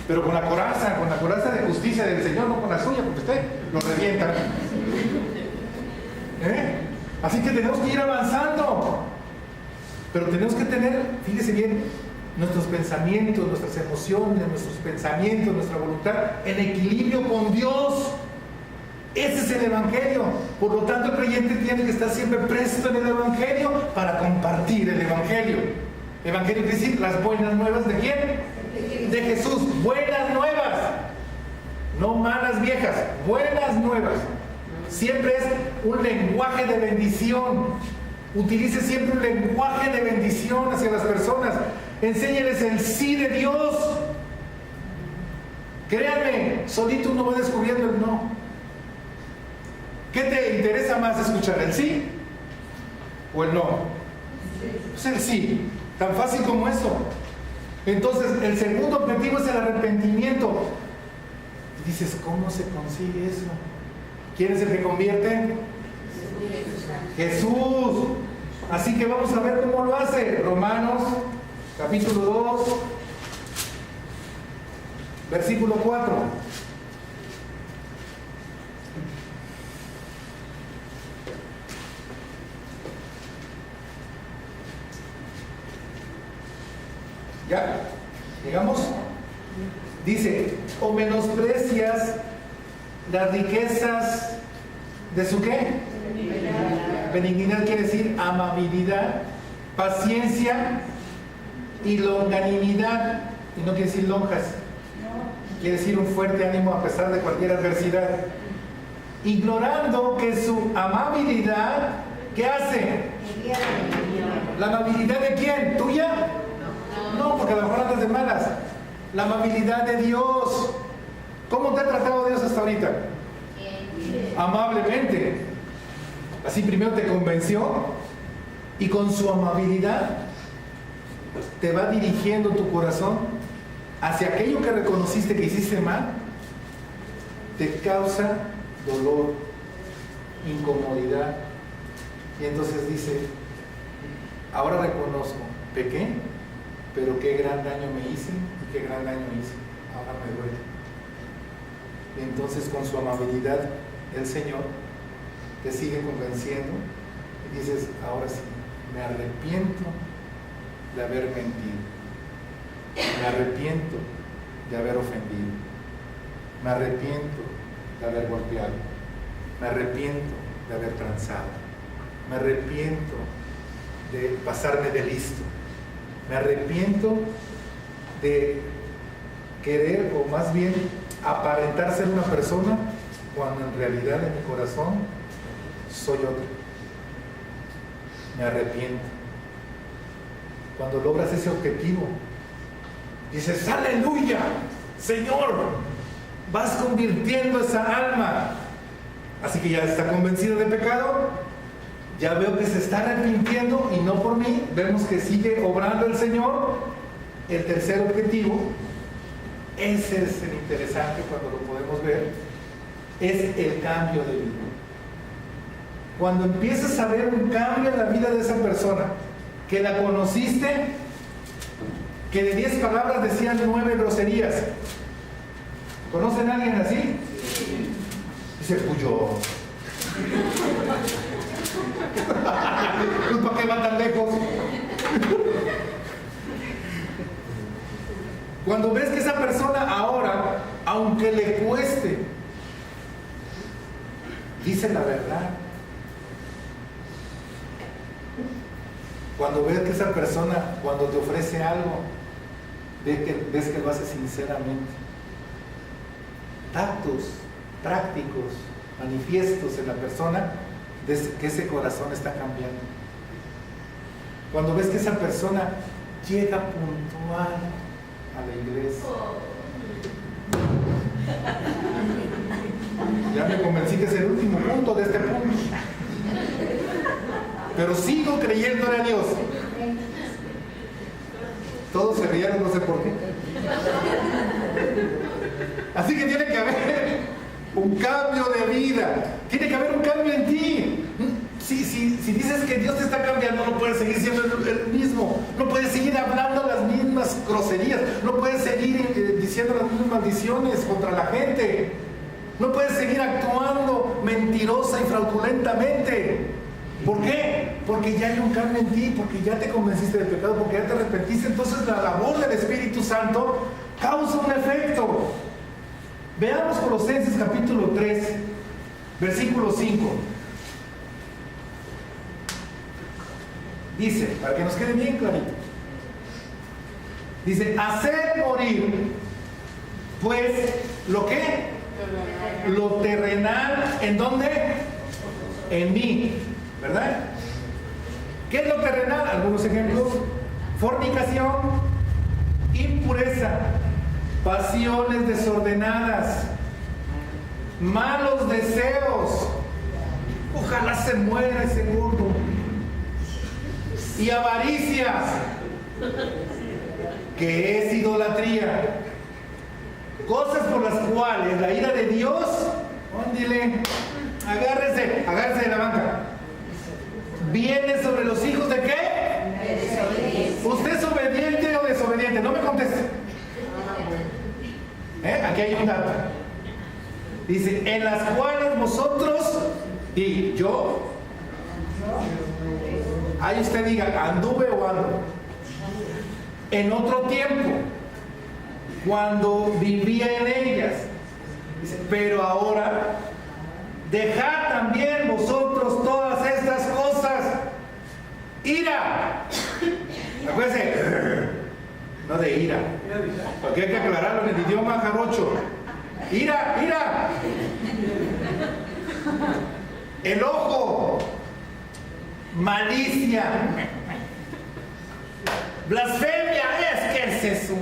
pero con la coraza de justicia del Señor, no con la suya, porque usted lo revienta. Así que tenemos que ir avanzando, pero tenemos que tener, fíjese bien, nuestros pensamientos, nuestras emociones, nuestros pensamientos, nuestra voluntad en equilibrio con Dios. Ese es el Evangelio. Por lo tanto, el creyente tiene que estar siempre presto en el Evangelio para compartir el Evangelio. Evangelio quiere decir las buenas nuevas ¿de quién? De Jesús. Buenas nuevas, no malas viejas, buenas nuevas. Siempre es un lenguaje de bendición. Utilice siempre un lenguaje de bendición hacia las personas. Enséñeles el sí de Dios. Créanme, solito uno va descubriendo el no. ¿Qué te interesa más escuchar, el sí o el no? Pues el sí, tan fácil como eso. Entonces, el segundo objetivo es el arrepentimiento. Y dices, ¿cómo se consigue eso? ¿Quién es el que convierte? Jesús. Así que vamos a ver cómo lo hace. Romanos, capítulo 2, versículo 4. ¿Ya? ¿Llegamos? Dice, o menosprecias las riquezas de su ¿qué? Benignidad quiere decir amabilidad, paciencia y longanimidad. Y no quiere decir lonjas, quiere decir un fuerte ánimo a pesar de cualquier adversidad, ignorando que su amabilidad, ¿qué hace? ¿La amabilidad de quién? ¿Tuya? No, porque a lo mejor andas de malas. La amabilidad de Dios. ¿Cómo te ha tratado Dios hasta ahorita? Amablemente. Así primero te convenció y con su amabilidad te va dirigiendo tu corazón hacia aquello que reconociste que hiciste mal. Te causa dolor, incomodidad, y entonces dice: ahora reconozco, pequé, pero qué gran daño me hice y qué gran daño hice, ahora me duele. Y entonces con su amabilidad el Señor te sigue convenciendo y dices: ahora sí, me arrepiento de haber mentido, me arrepiento de haber ofendido, me arrepiento de haber golpeado, me arrepiento de haber transado, me arrepiento de pasarme de listo, me arrepiento de querer, o más bien aparentar ser una persona cuando en realidad en mi corazón soy otro. Me arrepiento. Cuando logras ese objetivo, dices: ¡aleluya! Señor, vas convirtiendo esa alma. Así que ya está convencida de pecado, ya veo que se está arrepintiendo, y no por mí, vemos que sigue obrando el Señor. El tercer objetivo, ese es el interesante cuando lo podemos ver, es el cambio de vida. Cuando empiezas a ver un cambio en la vida de esa persona, que la conociste, que de 10 palabras decían 9 groserías. ¿Conocen a alguien así? Dice: Puyo. Pues ¿para qué va tan lejos? Cuando ves que esa persona ahora, aunque le cueste, dice la verdad. Cuando ves que esa persona, cuando te ofrece algo, ves que lo hace sinceramente. Datos prácticos, manifiestos en la persona de que ese corazón está cambiando. Cuando ves que esa persona llega puntual a la iglesia. Ya me convencí que es el último punto de este punto, pero sigo creyéndole a Dios. Todos se rieron, no sé por qué. Así que tiene que haber un cambio de vida, tiene que haber un cambio en ti. Si dices que Dios te está cambiando, no puedes seguir siendo el mismo, no puedes seguir hablando las mismas groserías, no puedes seguir diciendo las mismas maldiciones contra la gente, no puedes seguir actuando mentirosa y fraudulentamente. ¿Por qué? Porque ya hay un cambio en ti, porque ya te convenciste del pecado, porque ya te arrepentiste. Entonces la labor del Espíritu Santo causa un efecto. Veamos Colosenses capítulo 3, versículo 5. Dice, para que nos quede bien clarito, dice: hacer morir, pues, ¿lo qué? Lo terrenal, ¿en dónde? En mí, ¿verdad? ¿Qué es lo terrenal? Algunos ejemplos: fornicación, impureza, pasiones desordenadas, malos deseos, ojalá se muera ese gordo, y avaricias, que es idolatría, cosas por las cuales la ira de Dios, dile, agárrese de la banca, viene sobre los hijos de ¿qué? ¿Usted es obediente o desobediente? No me conteste. Aquí hay un dato. Dice: en las cuales vosotros y yo, ahí usted diga, anduve o ando, en otro tiempo, cuando vivía en ellas. Dice: pero ahora dejad también vosotros todas estas cosas. Ira. Acuérdense, no no de ira. Porque hay que aclararlo en el idioma jarocho. Ira, ira. Enojo, malicia, blasfemia, es que es eso.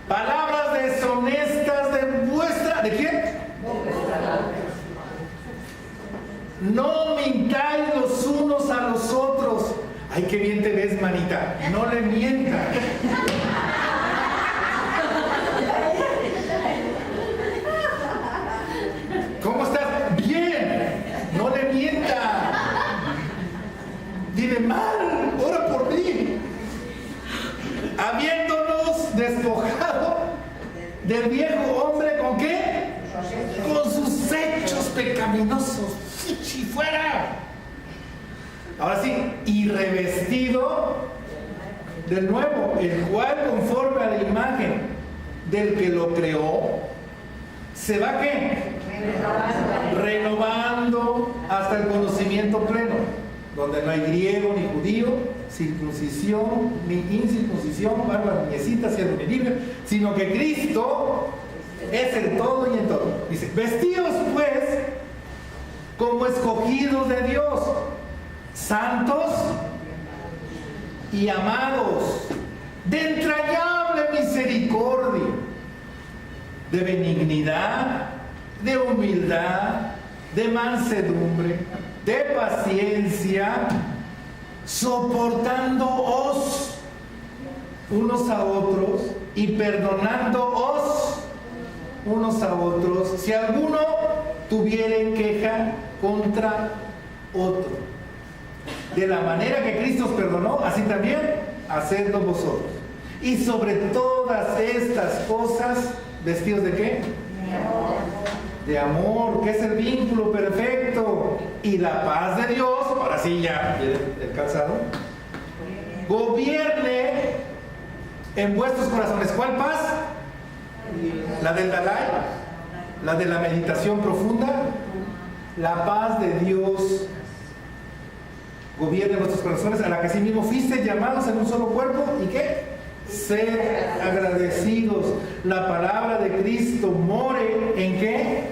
Palabras deshonestas de vuestra, ¿de quién? No mintáis los unos a los otros. Ay, qué bien te ves, manita. No le mientas. ¿Cómo estás? Bien. No le mienta. Dile mal. Ora por mí. Habiéndonos despojado del viejo hombre, ¿con qué? Con sus hechos pecaminosos. ¡Y fuera! Ahora sí, y revestido del nuevo, el cual conforme a la imagen del que lo creó, se va ¿qué? Renovando hasta el conocimiento pleno, donde no hay griego ni judío, circuncisión ni incircuncisión, barba ni niecita, siervo ni libre, sino que Cristo es en todo y en todo. Dice, vestidos pues como escogidos de Dios, santos y amados, de entrañable misericordia, de benignidad, de humildad, de mansedumbre, de paciencia, soportándoos unos a otros y perdonándoos unos a otros, si alguno tuviere queja contra otro. De la manera que Cristo os perdonó, así también hacedlo vosotros. Y sobre todas estas cosas, ¿vestidos de qué? De amor. De amor, que es el vínculo perfecto. Y la paz de Dios, ahora sí ya, el calzado, gobierne en vuestros corazones. ¿Cuál paz? La del Dalai, la de la meditación profunda. La paz de Dios gobierne en nuestros corazones, a la que asimismo fuiste llamados en un solo cuerpo. ¿Y qué? Ser agradecidos. La palabra de Cristo more ¿en qué?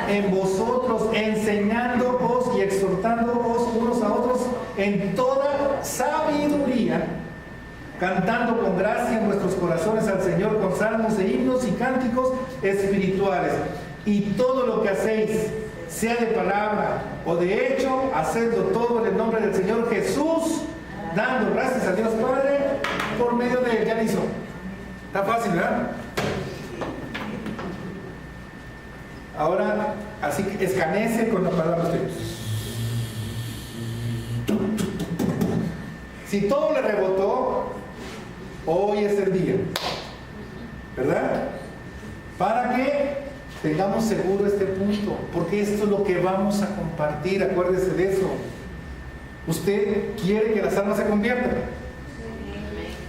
En vosotros, enseñándoos y exhortándoos unos a otros en toda sabiduría, cantando con gracia en vuestros corazones al Señor con salmos e himnos y cánticos espirituales. Y todo lo que hacéis, sea de palabra o de hecho, hacedlo todo en el nombre del Señor Jesús, dando gracias a Dios Padre por medio de él. Ya lo hizo. Está fácil, ¿verdad? Ahora, así que escanece con la palabra usted. Si todo le rebotó, hoy es el día, ¿verdad? Para que tengamos seguro este punto, porque esto es lo que vamos a compartir. Acuérdese de eso. Usted quiere que las almas se conviertan.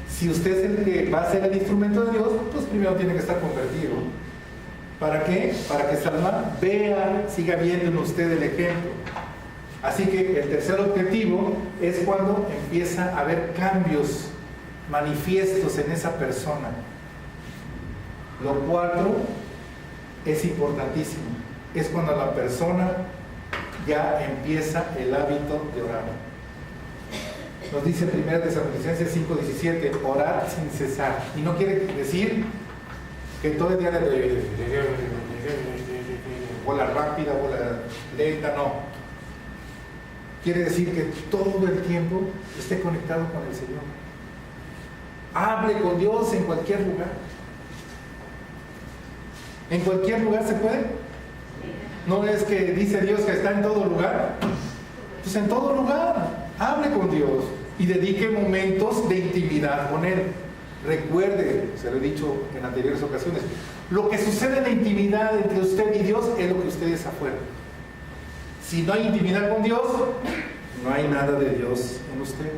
Si usted es el que va a ser el instrumento de Dios, pues primero tiene que estar convertido. ¿Para qué? Para que esta alma vea, siga viendo en usted el ejemplo. Así que el tercer objetivo es cuando empieza a haber cambios manifiestos en esa persona. Lo cuarto es importantísimo. Es cuando la persona ya empieza el hábito de orar. Nos dice 1 Tesalonicenses 5:17, orad sin cesar. Y no quiere decir que todo el día de bola rápida, bola lenta, no. Quiere decir que todo el tiempo esté conectado con el Señor. Hable con Dios en cualquier lugar. ¿En cualquier lugar se puede? ¿No es que dice Dios que está en todo lugar? Pues en todo lugar, hable con Dios y dedique momentos de intimidad con Él. Recuerde, se lo he dicho en anteriores ocasiones, lo que sucede en la intimidad entre usted y Dios es lo que usted es afuera. Si no hay intimidad con Dios, no hay nada de Dios en usted.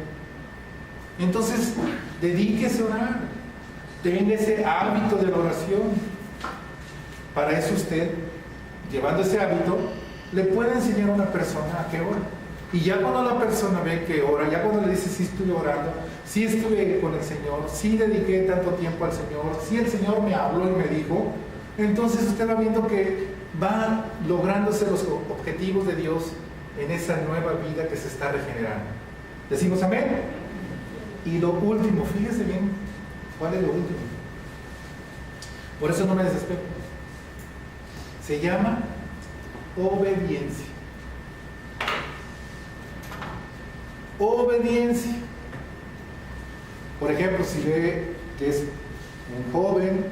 Entonces, dedíquese a orar. Tenga ese hábito de la oración. Para eso usted, llevando ese hábito, le puede enseñar a una persona a que ora. Y ya cuando la persona ve que ora, ya cuando le dice sí estoy orando, sí estuve con el Señor, sí dediqué tanto tiempo al Señor, sí el Señor me habló y me dijo, entonces usted va viendo que van lográndose los objetivos de Dios en esa nueva vida que se está regenerando. ¿Decimos amén? Y lo último, fíjese bien, ¿cuál es lo último? Por eso no me desespero. Se llama obediencia. Obediencia. Por ejemplo, si ve que es un joven,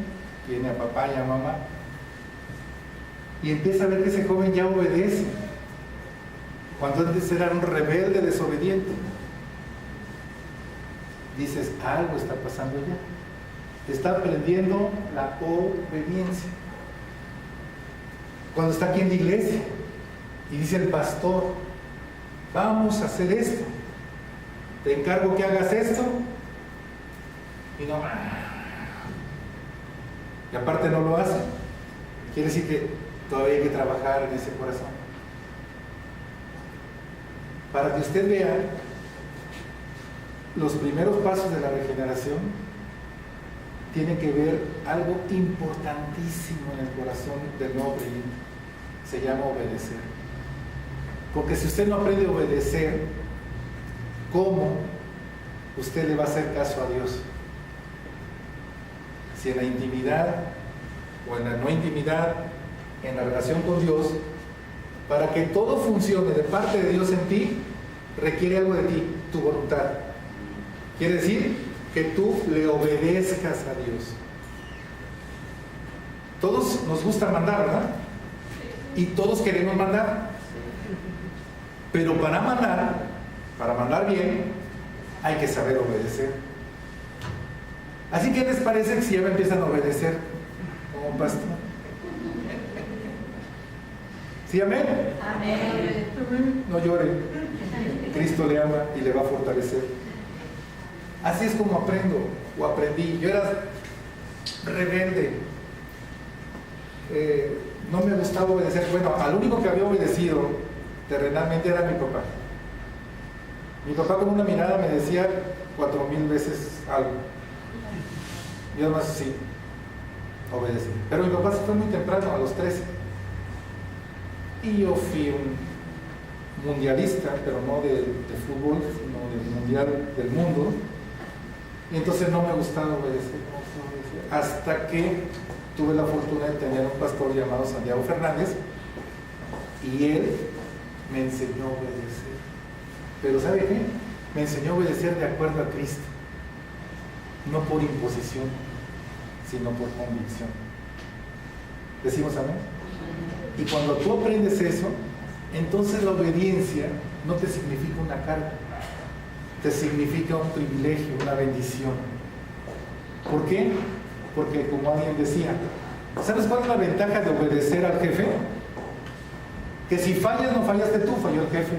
tiene a papá y a mamá, y empieza a ver que ese joven ya obedece, cuando antes era un rebelde desobediente, dices, algo está pasando ya. Está aprendiendo la obediencia. Cuando está aquí en la iglesia y dice el pastor, vamos a hacer esto, te encargo que hagas esto, y no, y aparte no lo hace, quiere decir que todavía hay que trabajar en ese corazón. Para que usted vea los primeros pasos de la regeneración, tiene que ver algo importantísimo en el corazón del nuevo creyente. Se llama obedecer. Porque si usted no aprende a obedecer, ¿cómo usted le va a hacer caso a Dios? Si en la intimidad o en la no intimidad, en la relación con Dios, para que todo funcione de parte de Dios en ti, requiere algo de ti, tu voluntad. Quiere decir que tú le obedezcas a Dios. Todos nos gusta mandar, ¿verdad? Y todos queremos mandar. Pero para mandar bien, hay que saber obedecer. Así que, ¿les parece que si ya me empiezan a obedecer como un pastor? ¿Sí, amén? Amén. No llore. Cristo le ama y le va a fortalecer. Así es como aprendo o aprendí. Yo era rebelde. No me gustaba obedecer. Bueno, al único que había obedecido terrenalmente era mi papá. Mi papá con una mirada me decía 4,000 veces algo. Yo además sí, obedecí. Pero mi papá se fue muy temprano, a los 13. Y yo fui un mundialista, pero no de fútbol, sino del mundial del mundo. Y entonces no me gustaba obedecer. Hasta que tuve la fortuna de tener un pastor llamado Santiago Fernández, y él me enseñó a obedecer. Pero ¿sabe qué? Me enseñó a obedecer de acuerdo a Cristo. No por imposición, sino por convicción. ¿Decimos amén? Y cuando tú aprendes eso, entonces la obediencia no te significa una carga, te significa un privilegio, una bendición. ¿Por qué? Porque como alguien decía, ¿sabes cuál es la ventaja de obedecer al jefe? Que si fallas, no fallaste tú, falló el jefe.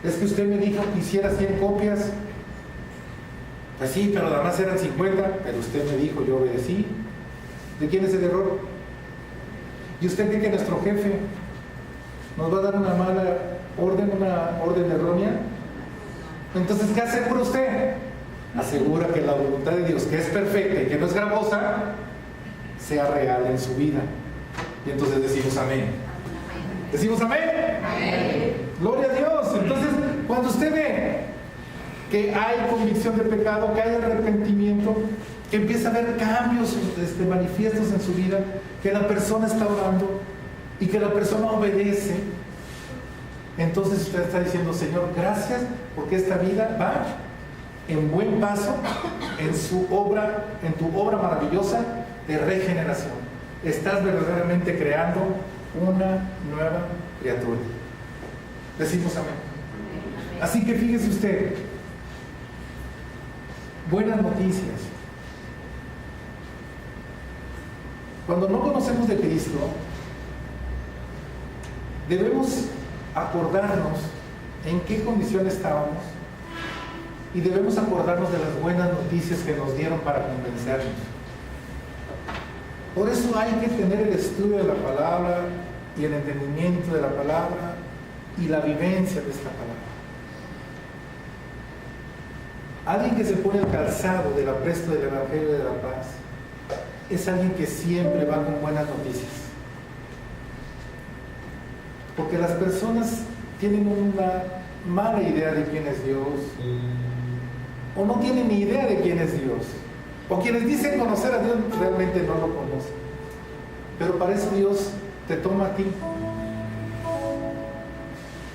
Es que usted me dijo que hiciera 100 copias. Pues sí, pero además eran 50, pero usted me dijo, yo obedecí. ¿De quién es el error? ¿Y usted cree que nuestro jefe nos va a dar una mala orden, una orden errónea? Entonces, ¿qué asegura usted? Asegura que la voluntad de Dios, que es perfecta y que no es gravosa, sea real en su vida. Y entonces decimos amén. ¿Decimos amén? Amén. Gloria a Dios. Entonces, cuando usted ve que hay convicción de pecado, que hay arrepentimiento, que empieza a haber cambios manifiestos en su vida, que la persona está orando y que la persona obedece, entonces usted está diciendo, Señor, gracias porque esta vida va en buen paso en su obra, en tu obra maravillosa de regeneración. Estás verdaderamente creando una nueva criatura. Decimos amén. Así que fíjese usted, buenas noticias. Cuando no conocemos de Cristo, debemos acordarnos en qué condición estábamos y debemos acordarnos de las buenas noticias que nos dieron para convencernos. Por eso hay que tener el estudio de la palabra y el entendimiento de la palabra y la vivencia de esta palabra. Alguien que se pone el calzado del apresto del Evangelio de la Paz es alguien que siempre va con buenas noticias. Porque las personas tienen una mala idea de quién es Dios, o no tienen ni idea de quién es Dios, o quienes dicen conocer a Dios realmente no lo conocen. Pero para eso Dios te toma a ti.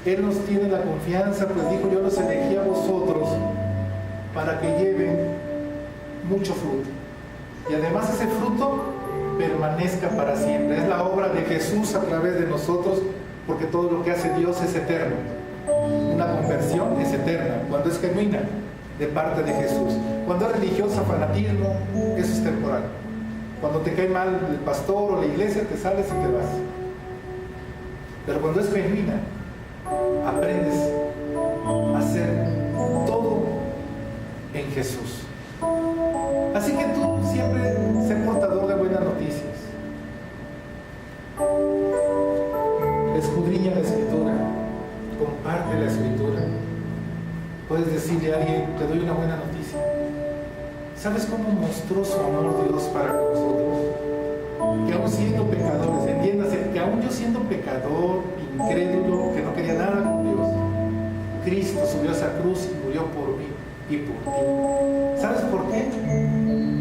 Él nos tiene la confianza, pues dijo: yo los elegí a vosotros para que lleven mucho fruto, y además ese fruto permanezca para siempre. Es la obra de Jesús a través de nosotros, porque todo lo que hace Dios es eterno. Una conversión es eterna cuando es genuina de parte de Jesús. Cuando es religiosa, fanatismo, eso es temporal. Cuando te cae mal el pastor o la iglesia, te sales y te vas. Pero cuando es genuina, aprendes a hacer todo en Jesús. Así que tú siempre sé portador de buenas noticias. Escudriña la Escritura, comparte la Escritura. Puedes decirle a alguien: te doy una buena noticia. ¿Sabes cómo mostró su amor Dios para nosotros? Que aún siendo pecadores, entiéndase, que aún yo siendo pecador, incrédulo, que no quería nada con Dios, Cristo subió a esa cruz y murió por mí y por ti. ¿Sabes por qué?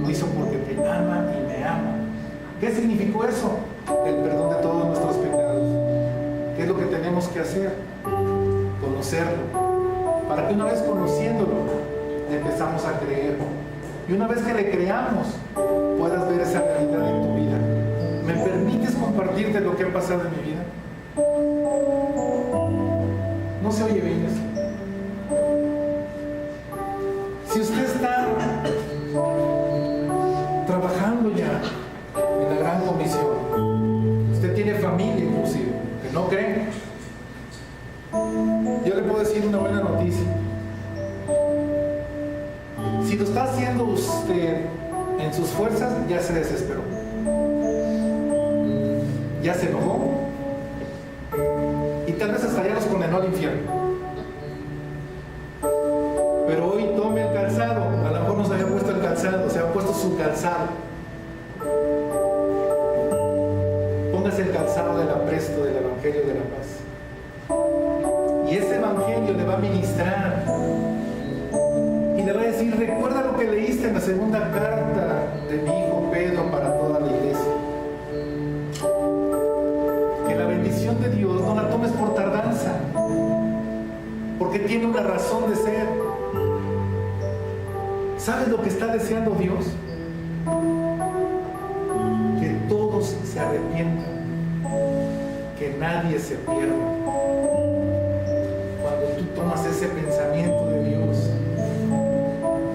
Lo hizo porque te ama y me ama. ¿Qué significó eso? El perdón de todos nuestros pecados. ¿Qué es lo que tenemos que hacer? Conocerlo. Para que una vez conociéndolo, le empezamos a creer. Y una vez que le creamos, puedas ver esa realidad en tu vida. ¿Me permites compartirte lo que ha pasado en mi vida? No se oye bien eso. Si usted está trabajando ya en la gran comisión, usted tiene familia inclusive, que no cree, yo le puedo decir una buena noticia. Si lo está haciendo usted en sus fuerzas, ya se desesperó, ya se enojó, y tal vez hasta ya los condenó al infierno. Pero hoy tome el calzado. A lo mejor no se había puesto el calzado, se había puesto su calzado. Póngase el calzado del apresto del Evangelio de la Paz, y ese Evangelio le va a ministrar y le va a decir: recuerda lo que leíste en la segunda carta de mi hijo Pedro para toda la iglesia. Que la bendición de Dios no la tomes por tardanza, porque tiene una razón de ser. ¿Sabes lo que está deseando Dios? Que todos se arrepientan, que nadie se pierda. Cuando tú tomas ese pensamiento de Dios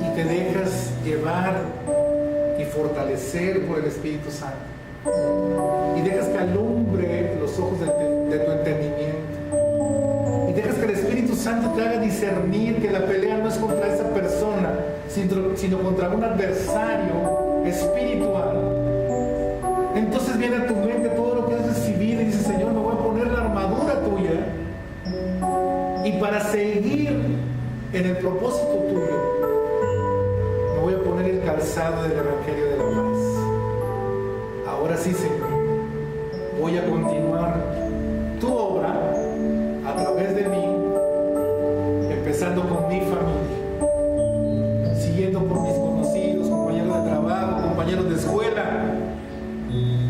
y te dejas llevar y fortalecer por el Espíritu Santo, y dejas que alumbre los ojos de tu entendimiento, y dejas que el Espíritu Santo te haga discernir que la pelea no es contra esa persona, sino contra un adversario espiritual, entonces viene a tu mente todo lo que has recibido y dices: Señor, me voy a poner la armadura tuya, y para seguir en el propósito tuyo, me voy a poner el calzado del Evangelio de la Paz. Ahora sí, Señor, voy a continuar tu obra a través de mí, empezando con mi familia, siguiendo por mis conocidos, compañeros de trabajo, compañeros de escuela.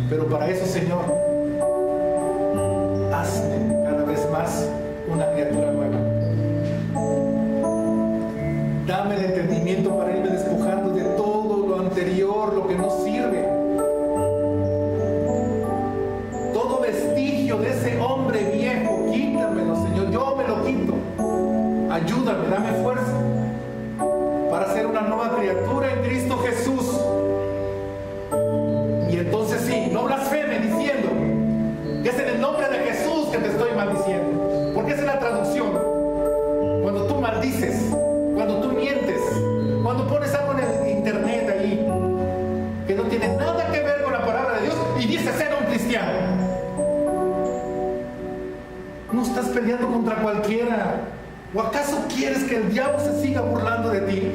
Pero para eso, Señor, hazme cada vez más una criatura nueva. Dame el entendimiento para irme despojando de todo lo anterior, lo que no sirve. Todo vestigio de ese hombre viejo, quítamelo, Señor. Yo me lo quito. Ayúdame, dame fuerza para ser una nueva criatura en Cristo Jesús. Y entonces sí, no blasfeme diciendo que es en el nombre de Jesús que te estoy maldiciendo, porque esa es la traducción. Cuando tú maldices, cuando tú mientes, cuando pones algo en el internet ahí que no tiene nada que ver con la palabra de Dios y dices ser un cristiano, no estás peleando contra cualquiera. ¿O acaso quieres que el diablo se siga burlando de ti?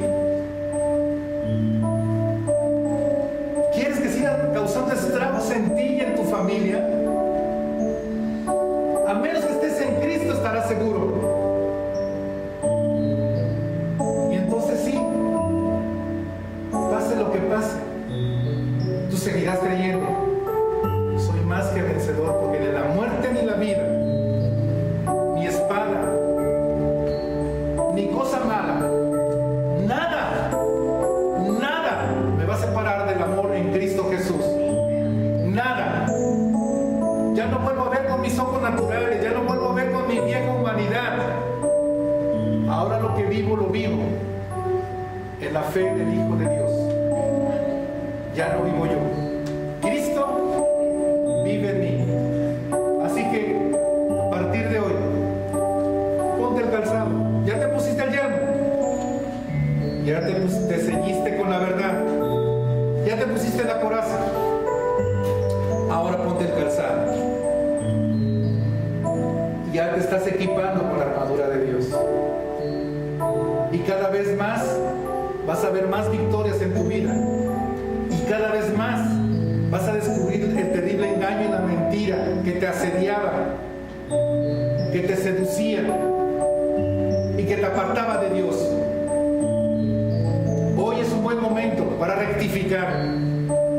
en la fe del Hijo de Dios. Ya no vivo yo, Cristo vive en mí. Así que a partir de hoy, ponte el calzado. Ya te pusiste el yelmo, ya te ceñiste con la verdad, ya te pusiste la coraza. Ahora ponte el calzado. Ya te estás equipando con la armadura de Dios. Y cada vez más vas a ver más victorias en tu vida. Y cada vez más vas a descubrir el terrible engaño y la mentira que te asediaba, que te seducía y que te apartaba de Dios. Hoy es un buen momento para rectificar.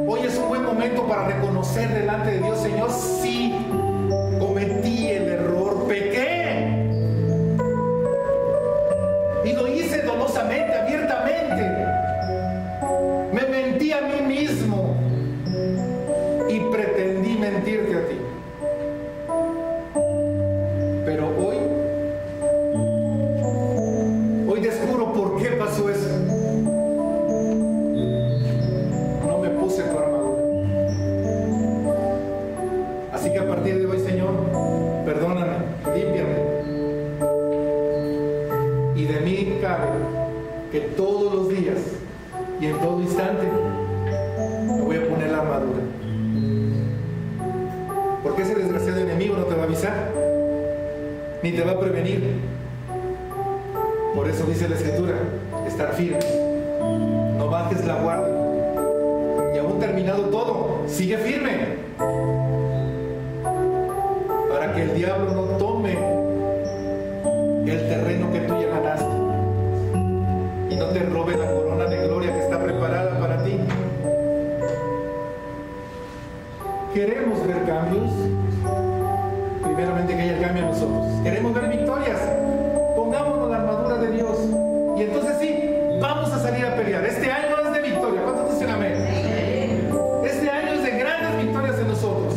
Hoy es un buen momento para reconocer delante de Dios: Señor, sí, cometí el error, pequé. Y lo hice dolosamente, abiertamente. Me mentí a mí mismo y pretendí mentirte a ti. Pero hoy descubro por qué pasó eso. No me puse tu armadura. Así que a partir de hoy, Señor, perdóname, límpiame. Y de mí cabe que todos los días y en todo instante me voy a poner la armadura. Porque ese desgraciado enemigo no te va a avisar, ni te va a prevenir. Por eso dice la Escritura: estar firmes, no bajes la guardia. Y aún terminado todo, sigue firme, para que el diablo no tome el terreno que tú ya ganaste y no te robe la corona de gloria que está preparada para ti. ¿Queremos ver cambios? Primeramente que haya cambio en nosotros. ¿Queremos ver victorias? Pongámonos la armadura de Dios y entonces sí, vamos a salir a pelear. Este año es de victoria. ¿Cuántos dicen amén? Este año es de grandes victorias en nosotros.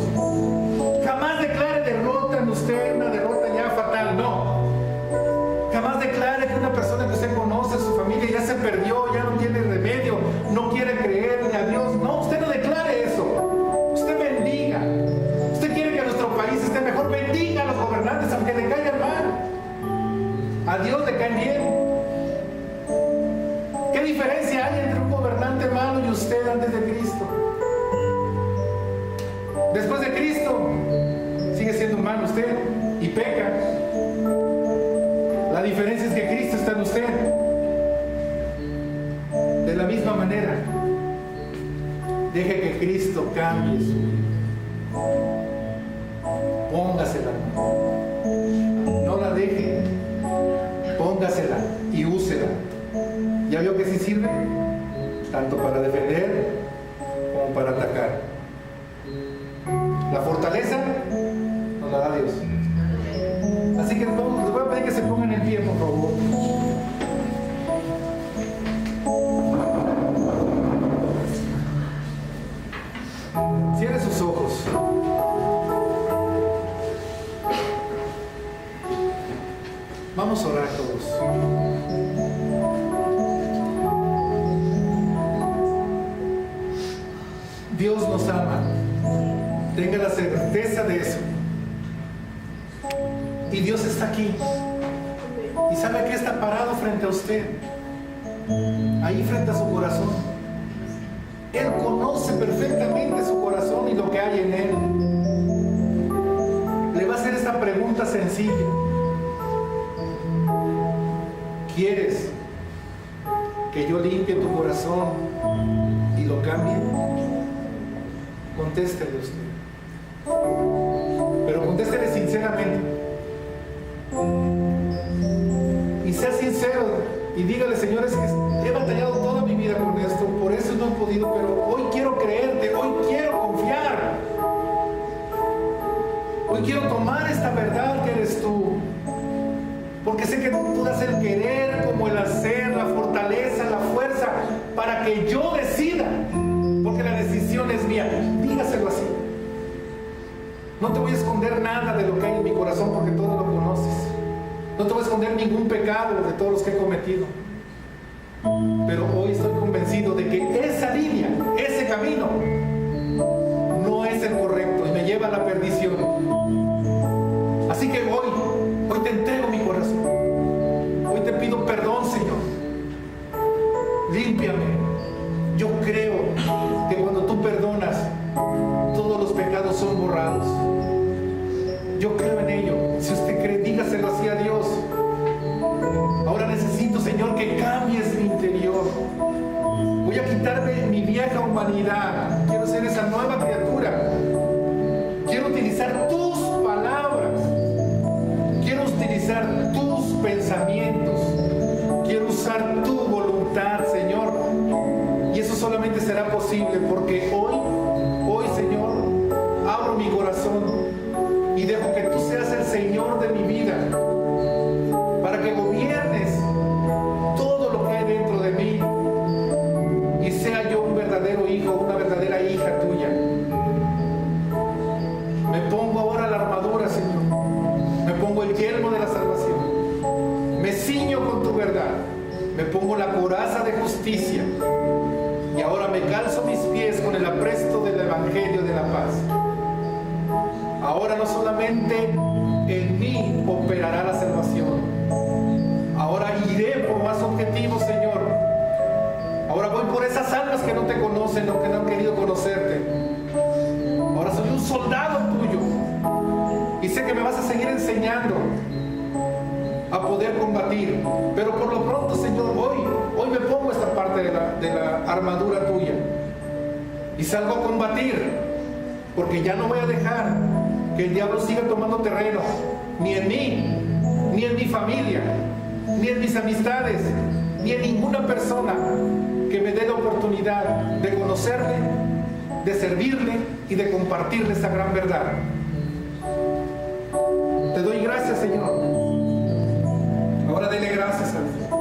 Jamás declare derrota en usted, una derrota ya fatal, no. Jamás declare que una persona que usted conoce, su familia, ya se perdió, ya no tiene remedio, no quiere creerle a Dios. No, usted no declare eso. Usted bendiga. Usted quiere que nuestro país esté mejor, bendiga a los gobernantes, aunque le caigan mal. A Dios le caen bien. ¿Qué diferencia hay entre un gobernante malo y usted antes de Cristo? Después de Cristo, sigue siendo humano usted y peca. La diferencia es que Cristo está en usted. De la misma manera, deje que Cristo cambie su vida. Póngasela. No la deje. Póngasela y úsela. ¿Ya vio que sí sirve? Tanto para defender como para atacar. La fortaleza nos la da Dios. Así que les voy a pedir que se pongan en pie, por favor. Cierre sus ojos. Vamos a orar todos. Dios nos ama. Tenga la certeza de eso. Y Dios está aquí. Y sabe que está parado frente a usted. Ahí frente a su corazón. Él conoce perfectamente su corazón y lo que hay en él. Le va a hacer esta pregunta sencilla. ¿Quieres que yo limpie tu corazón y lo cambie? Contéstele usted. Pero contéstele sinceramente. Y sea sincero y dígale: Señor, es que he batallado toda mi vida con esto, por eso no he podido, pero hoy quiero creerte, hoy quiero confiar. Hoy quiero tomar esta verdad que eres tú. Porque sé que tú das el querer como el hacer, la fortaleza, la fuerza, para que yo decida. Porque la decisión es mía. Dígaselo así. No te voy a esconder nada de lo que hay en mi corazón, porque todo lo conoces. No te voy a esconder ningún pecado de todos los que he cometido. pero hoy estoy convencido de que esa línea, ese camino, no es el correcto y me lleva a la perdición. Así que hoy te entrego mi corazón. Hoy te pido perdón, Señor. Límpiame. Yo creo que cuando tú perdonas, todos los pecados son borrados. Yo creo en ello. Si usted cree, dígaselo así a Dios. Ahora necesito, Señor, que cambies mi interior. Voy a quitarme mi vieja humanidad. Quiero ser esa nueva criatura. Quiero utilizar tus palabras. Quiero utilizar tus pensamientos. Quiero usar tu voluntad, Señor. Y eso solamente será posible porque hoy, Señor, abro mi corazón y dejo que tú seas el Señor de mi vida, para que gobiernes todo lo que hay dentro de mí y sea yo un verdadero hijo, una verdadera hija tuya. Me pongo ahora la armadura, Señor. Me pongo el yelmo de la salvación. Me ciño con tu verdad. Me pongo la coraza de justicia. Y ahora me calzo mis pies con el apresto del Evangelio de la paz. Ahora no solamente en mí operará la salvación. Ahora iré por más objetivos, Señor. Ahora voy por esas almas que no te conocen o que no han querido conocerte. Ahora soy un soldado tuyo. Y sé que me vas a seguir enseñando a poder combatir. Pero por lo pronto, Señor, hoy me pongo esta parte de la armadura tuya. Y salgo a combatir. Porque ya no voy a dejar que el diablo siga tomando terreno, ni en mí, ni en mi familia, ni en mis amistades, ni en ninguna persona que me dé la oportunidad de conocerle, de servirle y de compartirle esta gran verdad. Te doy gracias, Señor. Ahora dele gracias a Dios.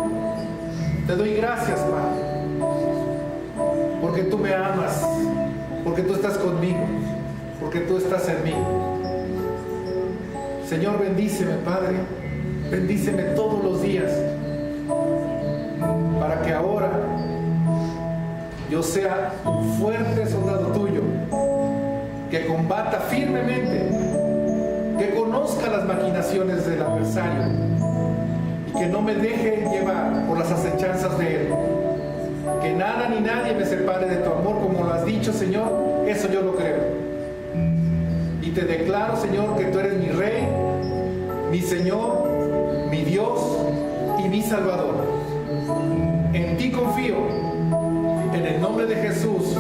Te doy gracias, Padre, porque tú me amas, porque tú estás conmigo, porque tú estás en mí. Señor, bendíceme, Padre, bendíceme todos los días, para que ahora yo sea un fuerte soldado tuyo, que combata firmemente, que conozca las maquinaciones del adversario y que no me deje llevar por las acechanzas de él. Que nada ni nadie me separe de tu amor, como lo has dicho, Señor. Eso yo lo creo. Y te declaro, Señor, que tú eres mi Rey, mi Señor, mi Dios y mi Salvador. En ti confío, en el nombre de Jesús.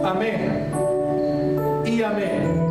Amén y amén.